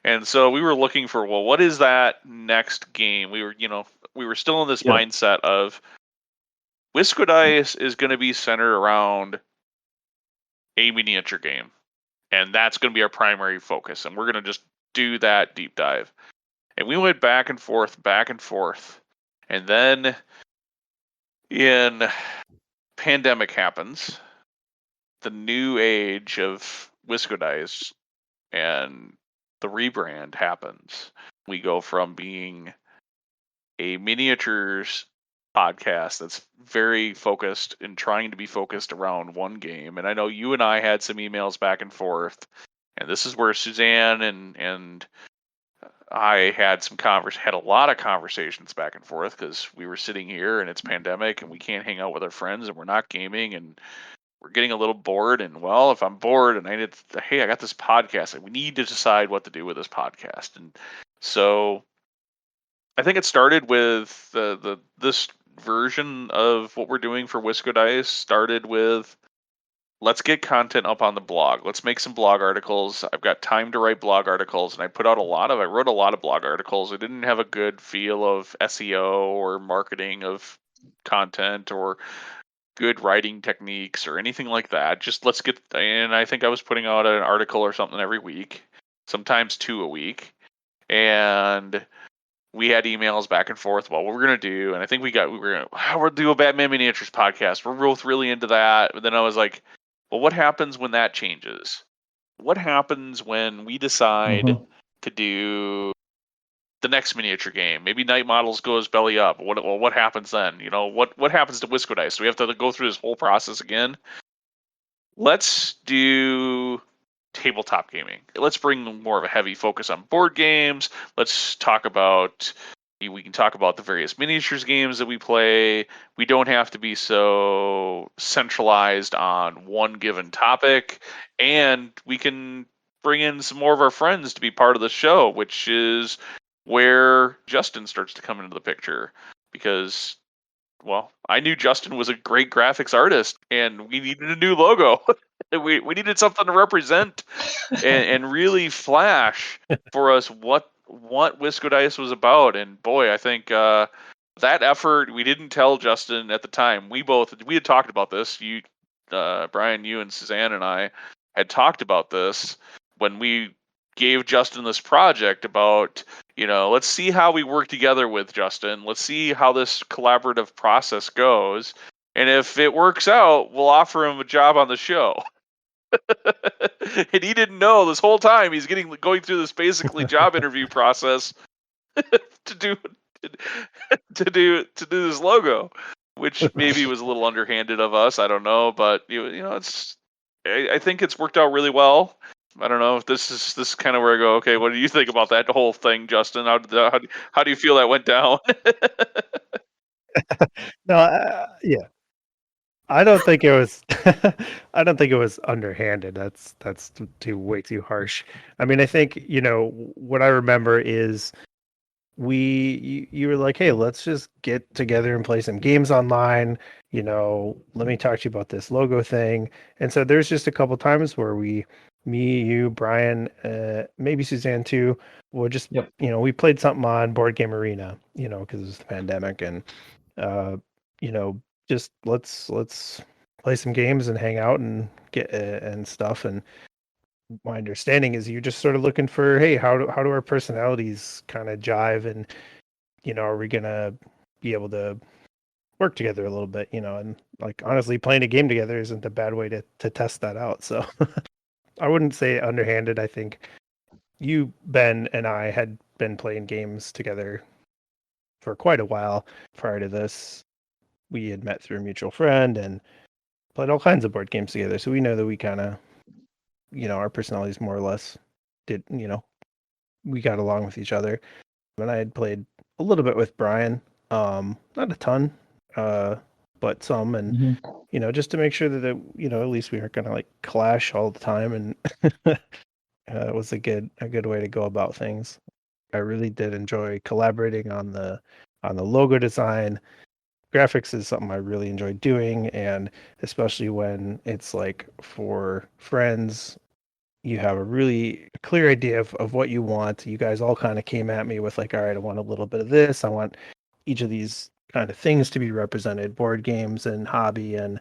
And so we were looking for, well, what is that next game? We were still in this mindset of Wisco Dice is going to be centered around a miniature game, and that's going to be our primary focus, and we're going to just do that deep dive. And we went back and forth, and then in pandemic happens, the new age of Wisco Dice and the rebrand happens. We go from being a miniatures podcast that's very focused and trying to be focused around one game. And I know you and I had some emails back and forth, and this is where Suzanne and I had a lot of conversations back and forth, because we were sitting here and it's pandemic and we can't hang out with our friends and we're not gaming and we're getting a little bored. And well, if I'm bored and I got this podcast, we need to decide what to do with this podcast. And so I think it started with this version of what we're doing for Wisco Dice started with, let's get content up on the blog. Let's make some blog articles. I've got time to write blog articles, and I wrote a lot of blog articles. I didn't have a good feel of SEO or marketing of content or good writing techniques or anything like that. Just and I think I was putting out an article or something every week, sometimes 2 a week. And we had emails back and forth about what we're going to do. And I think we'll do a Batman Miniatures podcast. We're both really into that. But then I was like, well, what happens when that changes? What happens when we decide to do the next miniature game? Maybe Night Models goes belly up. What happens then? What happens to Wisco Dice? Do we have to go through this whole process again? Let's do tabletop gaming. Let's bring more of a heavy focus on board games. Let's talk about we can talk about the various miniatures games that we play. We don't have to be so centralized on one given topic, and we can bring in some more of our friends to be part of the show, which is where Justin starts to come into the picture, because, well, I knew Justin was a great graphics artist, and we needed a new logo. we needed something to represent and really flash for us what Wisco Dice was about. And boy, I think that effort, we didn't tell Justin at the time. We had talked about this. You, Brian, you and Suzanne and I had talked about this when we gave Justin this project about, let's see how we work together with Justin. Let's see how this collaborative process goes. And if it works out, we'll offer him a job on the show. And he didn't know this whole time he's going through this basically job interview process to do this logo, which maybe was a little underhanded of us. I don't know, but I think it's worked out really well. I don't know if this is kind of where I go, okay, what do you think about that whole thing, Justin? How do you feel that went down? No, yeah. I don't think it was. I don't think it was underhanded. That's way too harsh. I mean, I think what I remember is you were like, hey, let's just get together and play some games online. Let me talk to you about this logo thing. And so there's just a couple times where me, you, Brian, maybe Suzanne too, will just we played something on Board Game Arena, because it was the pandemic, and just let's play some games and hang out and get and stuff. And my understanding is you're just sort of looking for, hey, how do our personalities kind of jive, and are we gonna be able to work together a little bit, and like honestly, playing a game together isn't a bad way to test that out. So I wouldn't say underhanded. I think you, Ben, and I had been playing games together for quite a while prior to this. We had met through a mutual friend and played all kinds of board games together. So we know that we kind of, our personalities more or less we got along with each other. And I had played a little bit with Brian, not a ton, but some, and just to make sure that at least we weren't gonna like clash all the time, and it was a good way to go about things. I really did enjoy collaborating on the logo design. Graphics is something I really enjoy doing, and especially when it's like for friends, you have a really clear idea of what you want. You guys all kind of came at me with like, all right, I want a little bit of this. I want each of these kind of things to be represented, board games and hobby, and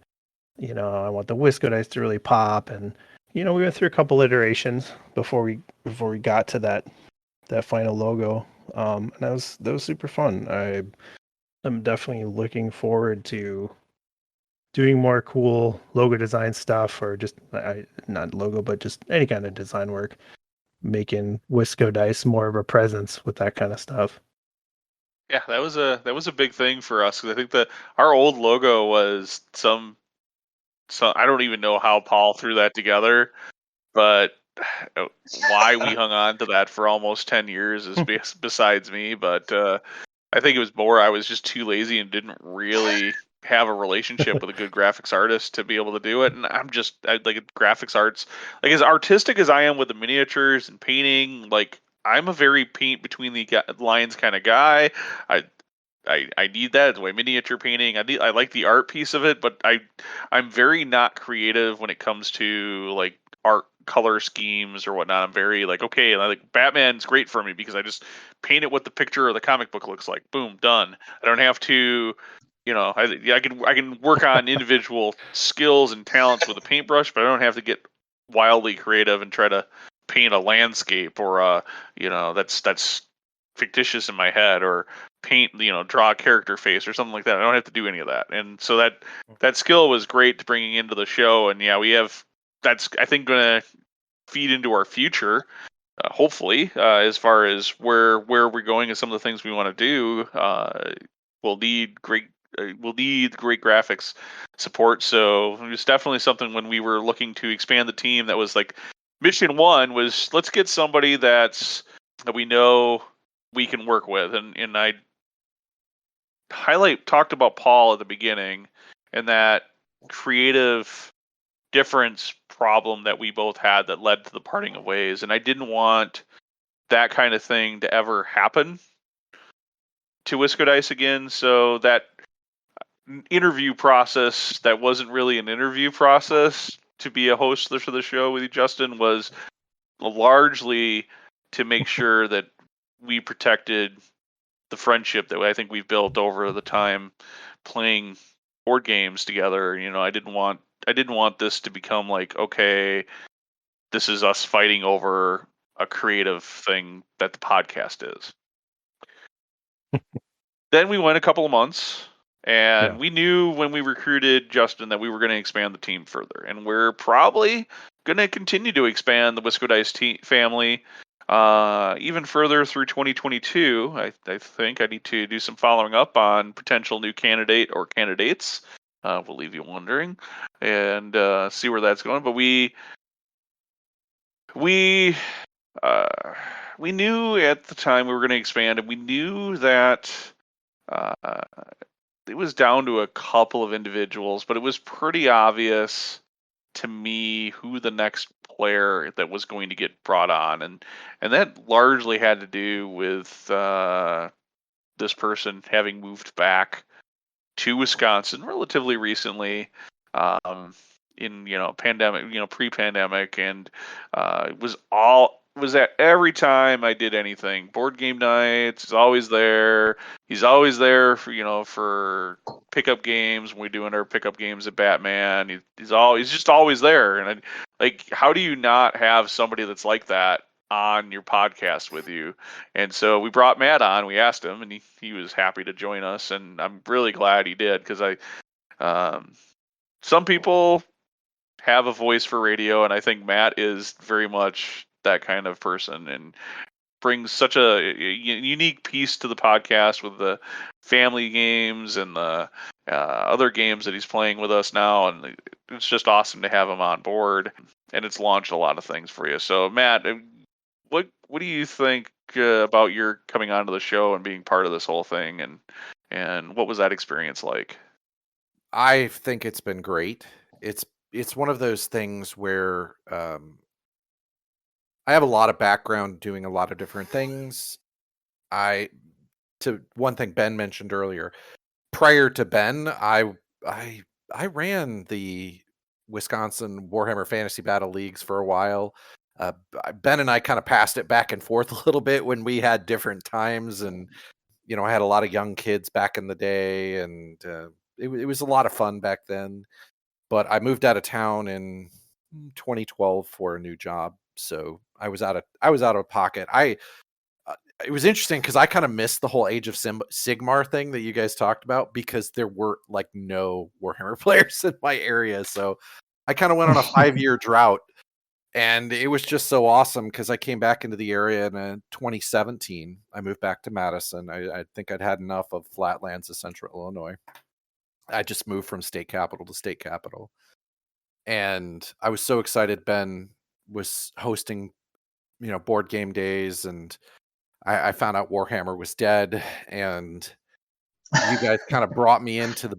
I want the Wisco dice to really pop. And we went through a couple iterations before we got to that final logo. And that was super fun. I'm definitely looking forward to doing more cool logo design stuff, or just not logo, but just any kind of design work, making Wisco dice more of a presence with that kind of stuff. Yeah, that was a big thing for us, because I think that our old logo was some I don't even know how Paul threw that together, but why we hung on to that for almost 10 years is besides me. But I think it was more I was just too lazy and didn't really have a relationship with a good graphics artist to be able to do it. And like graphics arts, like as artistic as I am with the miniatures and painting, like I'm a very paint between the lines kind of guy. I need that. It's the way miniature painting. I like the art piece of it, but I'm very not creative when it comes to like art color schemes or whatnot. I'm very like, okay, and I like Batman's great for me because I just paint it what the picture or the comic book looks like. Boom, done. I don't have to, I can work on individual skills and talents with a paintbrush, but I don't have to get wildly creative and try to paint a landscape or that's fictitious in my head, or paint, draw a character face or something like that. I don't have to do any of that. And so that skill was great to bringing into the show. And yeah, that's, I think, going to feed into our future, hopefully, as far as where we're going and some of the things we want to do. We'll need great graphics support. So it was definitely something when we were looking to expand the team, that was like mission one was, let's get somebody that we know we can work with. And I talked about Paul at the beginning, and that creative difference problem that we both had that led to the parting of ways. And I didn't want that kind of thing to ever happen to Wisco Dice again. So that interview process, that wasn't really an interview process to be a host for the show with you, Justin, was largely to make sure that we protected the friendship that I think we've built over the time playing board games together. I didn't want this to become like, okay, this is us fighting over a creative thing that the podcast is. Then we went a couple of months, and we knew when we recruited Justin that we were going to expand the team further, and we're probably going to continue to expand the Wisco Dice family even further through 2022. I think I need to do some following up on potential new candidate or candidates. We'll leave you wondering, and see where that's going. But we knew at the time we were going to expand, and we knew that it was down to a couple of individuals, but it was pretty obvious to me who the next player that was going to get brought on, and that largely had to do with this person having moved back to Wisconsin relatively recently, in pandemic, pre-pandemic, and it was that every time I did anything, board game nights, he's always there. He's always there for pickup games when we're doing our pickup games at Batman. He's just always there. And how do you not have somebody that's like that on your podcast with you? And so we brought Matt on. We asked him, and he was happy to join us. And I'm really glad he did, because some people have a voice for radio, and I think Matt is very much that kind of person, and brings such a unique piece to the podcast with the family games and the other games that he's playing with us now. And it's just awesome to have him on board, and it's launched a lot of things for you. So Matt, what do you think about your coming onto the show and being part of this whole thing, and what was that experience like? I think it's been great. It's one of those things where I have a lot of background doing a lot of different things, to one thing Ben mentioned earlier, prior to Ben, I ran the Wisconsin Warhammer Fantasy Battle Leagues for a while. Ben and I kind of passed it back and forth a little bit when we had different times, and I had a lot of young kids back in the day, and it was a lot of fun back then. But I moved out of town in 2012 for a new job, so I was out of pocket. It was interesting because I kind of missed the whole Age of Sigmar thing that you guys talked about, because there were like no Warhammer players in my area. So I kind of went on a 5-year drought, and it was just so awesome because I came back into the area in 2017. I moved back to Madison. I think I'd had enough of flatlands of Central Illinois. I just moved from state capital to state capital. And I was so excited Ben was hosting, board game days, and I found out Warhammer was dead, and you guys kind of brought me into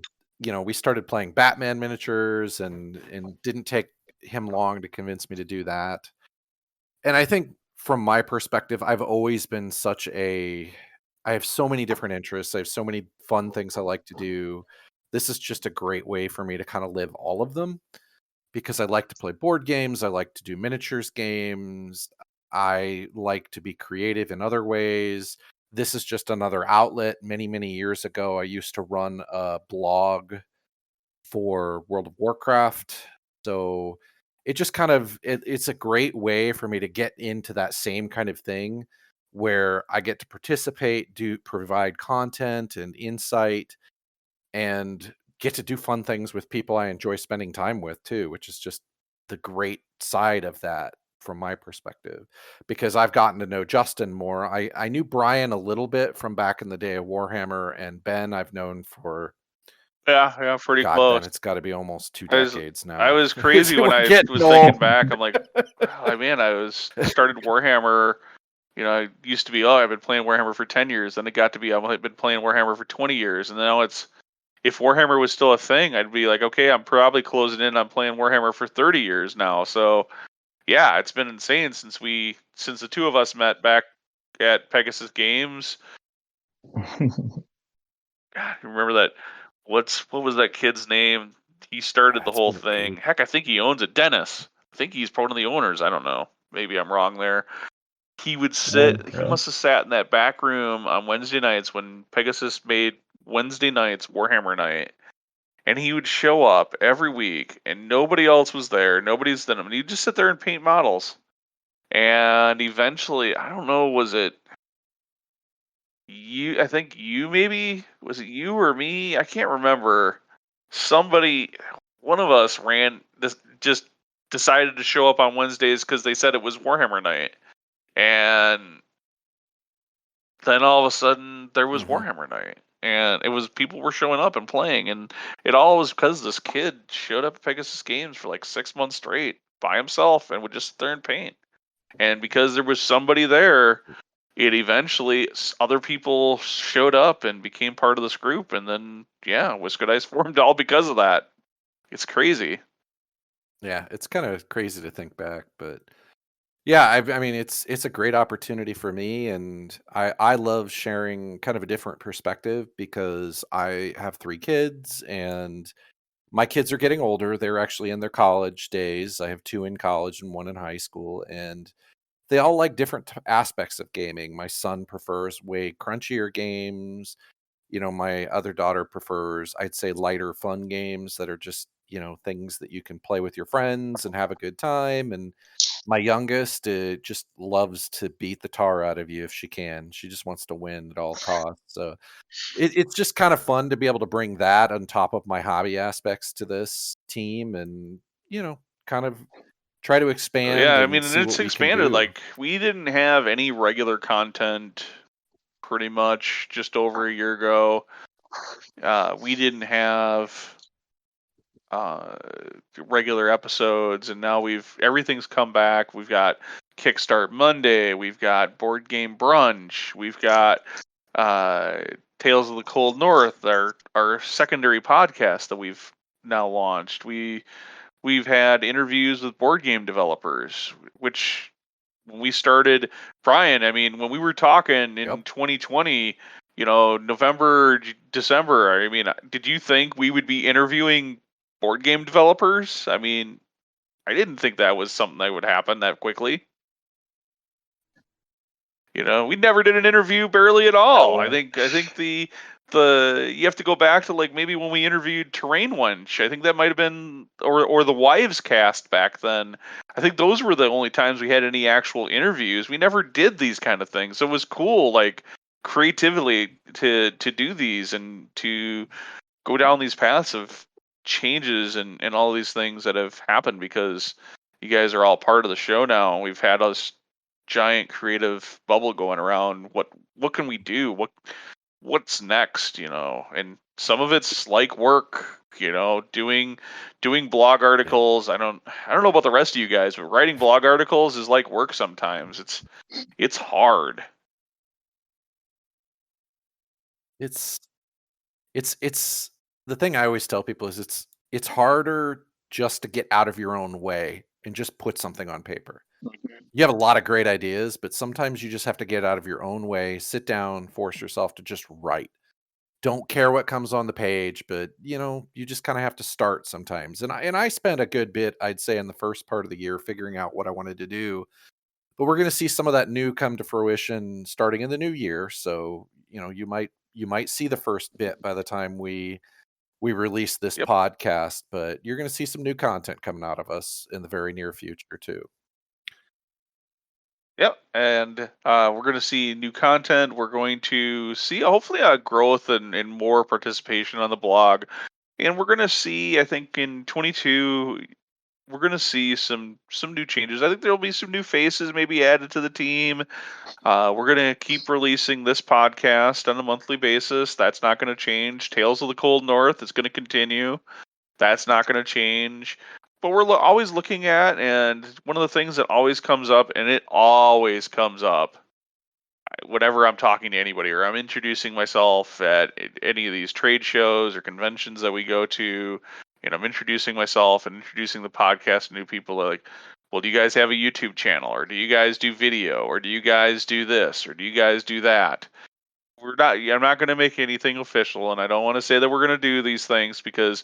we started playing Batman miniatures, and didn't take him long to convince me to do that. And I think from my perspective, I've always been I have so many different interests. I have so many fun things I like to do. This is just a great way for me to kind of live all of them, because I like to play board games. I like to do miniatures games. I like to be creative in other ways. This is just another outlet. Many, many years ago, I used to run a blog for World of Warcraft. So it just kind of, it's a great way for me to get into that same kind of thing where I get to participate, provide content and insight, and get to do fun things with people I enjoy spending time with too, which is just the great side of that from my perspective, because I've gotten to know Justin more. I knew Brian a little bit from back in the day of Warhammer, and Ben I've known for pretty God, close. Ben, it's got to be almost 2 I was- decades now. I was crazy when I was thinking back. I'm like, I started Warhammer. I used to be, I've been playing Warhammer for 10 years. Then it got to be, I've been playing Warhammer for 20 years. And now if Warhammer was still a thing, I'd be like, okay, I'm probably closing in on playing Warhammer for 30 years now. So yeah, it's been insane since the two of us met back at Pegasus Games. God, remember that? What was that kid's name? He started the whole thing. Heck, I think he owns it. Dennis. I think he's one of the owners. I don't know. Maybe I'm wrong there. He would sit. He must have sat in that back room on Wednesday nights when Pegasus made Wednesday nights Warhammer night, and he would show up every week, and nobody else was there. Nobody's done him. And he'd just sit there and paint models. And eventually, I don't know, was it you? I think you maybe, was it you or me? I can't remember. One of us ran this, just decided to show up on Wednesdays because they said it was Warhammer night. And then all of a sudden there was Warhammer night, and people were showing up and playing, and it all was because this kid showed up at Pegasus Games for like 6 months straight by himself and would just sit there and paint. And because there was somebody there, it eventually, other people showed up and became part of this group, and then Whisker Dice formed all because of that. It's crazy. Yeah, it's kind of crazy to think back, but yeah, I mean, it's a great opportunity for me, and I love sharing kind of a different perspective because I have 3 kids, and my kids are getting older. They're actually in their college days. I have 2 in college and 1 in high school, and they all like different aspects of gaming. My son prefers way crunchier games. My other daughter prefers, I'd say, lighter, fun games that are just, things that you can play with your friends and have a good time. And my youngest just loves to beat the tar out of you if she can. She just wants to win at all costs. So it's just kind of fun to be able to bring that on top of my hobby aspects to this team, and kind of try to expand. Yeah, I and mean, see it's what we can expanded. do. Like, we didn't have any regular content pretty much just over a year ago. We didn't have regular episodes, and now everything's come back. We've got Kickstart Monday, we've got Board Game Brunch, we've got Tales of the Cold North, our secondary podcast that we've now launched. We've had interviews with board game developers, which when we started, Brian, I mean, when we were talking in 2020, November, December, I mean, did you think we would be interviewing board game developers? I mean, I didn't think that was something that would happen that quickly. We never did an interview barely at all. I think the you have to go back to like maybe when we interviewed Terrain Wench. I think that might have been or the Wives Cast back then. I think those were the only times we had any actual interviews. We never did these kind of things. So it was cool, like creatively to do these and to go down these paths of changes and all these things that have happened because you guys are all part of the show now. We've had us giant creative bubble going around. What can we do? What's next? And some of it's like work. Doing blog articles. I don't know about the rest of you guys, but writing blog articles is like work sometimes. It's hard. It's the thing I always tell people is it's harder just to get out of your own way and just put something on paper. You have a lot of great ideas, but sometimes you just have to get out of your own way, sit down, force yourself to just write. Don't care what comes on the page, but you just kind of have to start sometimes. And I spent a good bit, I'd say, in the first part of the year figuring out what I wanted to do. But we're going to see some of that new come to fruition starting in the new year. So, you might see the first bit by the time we release this podcast, but you're going to see some new content coming out of us in the very near future too. Yep, and we're going to see new content. We're going to see hopefully a growth and more participation on the blog, and we're going to see, I think, in 22, we're going to see some new changes. I think there'll be some new faces maybe added to the team. We're going to keep releasing this podcast on a monthly basis. That's not going to change. Tales of the Cold North is going to continue. That's not going to change. But we're always looking at, and one of the things that always comes up, and it always comes up, whenever I'm talking to anybody or I'm introducing myself at any of these trade shows or conventions that we go to, and I'm introducing myself and introducing the podcast to new people, like, well, do you guys have a YouTube channel, or do you guys do video, or do you guys do this, or do you guys do that? I'm not going to make anything official, and I don't want to say that we're going to do these things because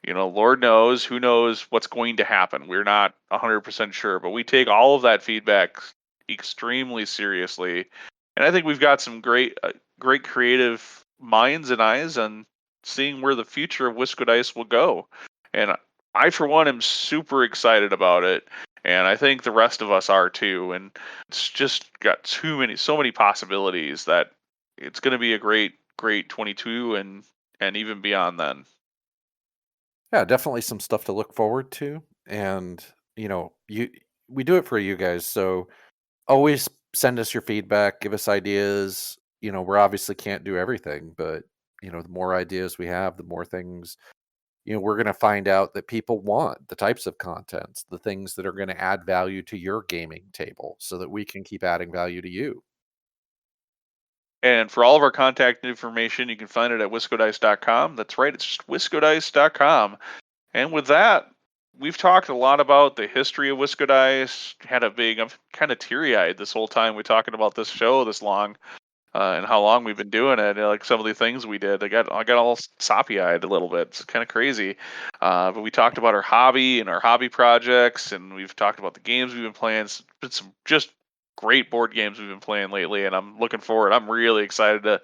Lord knows, who knows what's going to happen. We're not 100% sure, but we take all of that feedback extremely seriously. And I think we've got some great creative minds and eyes on seeing where the future of Wisco Dice will go. And I, for one, am super excited about it. And I think the rest of us are too. And it's just got so many possibilities that it's going to be a great 22 and even beyond then. Yeah, definitely some stuff to look forward to. And, we do it for you guys. So always send us your feedback, give us ideas. We obviously can't do everything, but, the more ideas we have, the more things, we're going to find out that people want, the types of contents, the things that are going to add value to your gaming table so that we can keep adding value to you. And for all of our contact information, you can find it at wiscodice.com. That's right, it's just wiscodice.com. And with that, we've talked a lot about the history of Wisco Dice. I'm kind of teary-eyed this whole time we're talking about this show this long, and how long we've been doing it. Like some of the things we did, I got all soppy-eyed a little bit. It's kind of crazy. But we talked about our hobby and our hobby projects, and we've talked about the games we've been playing. It's been some just great board games we've been playing lately, and I'm looking forward. I'm really excited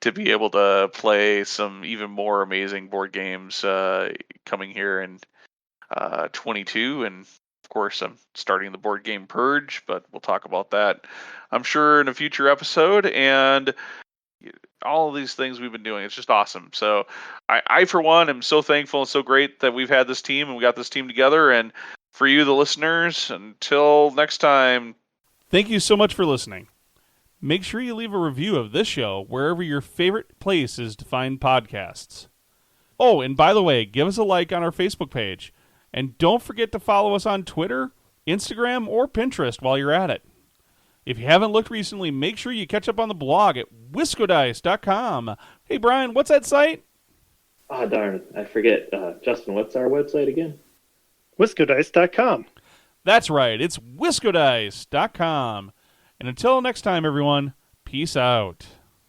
to be able to play some even more amazing board games coming here in 22. And of course, I'm starting the board game Purge, but we'll talk about that, I'm sure, in a future episode. And all of these things we've been doing, it's just awesome. So I for one, am so thankful and so great that we've had this team and we got this team together. And for you, the listeners, until next time, thank you so much for listening. Make sure you leave a review of this show wherever your favorite place is to find podcasts. Oh, and by the way, give us a like on our Facebook page. And don't forget to follow us on Twitter, Instagram, or Pinterest while you're at it. If you haven't looked recently, make sure you catch up on the blog at wiscodice.com. Hey, Brian, what's that site? Darn, I forget. Justin, what's our website again? Wiscodice.com. That's right, it's wiscodice.com. And until next time, everyone, peace out.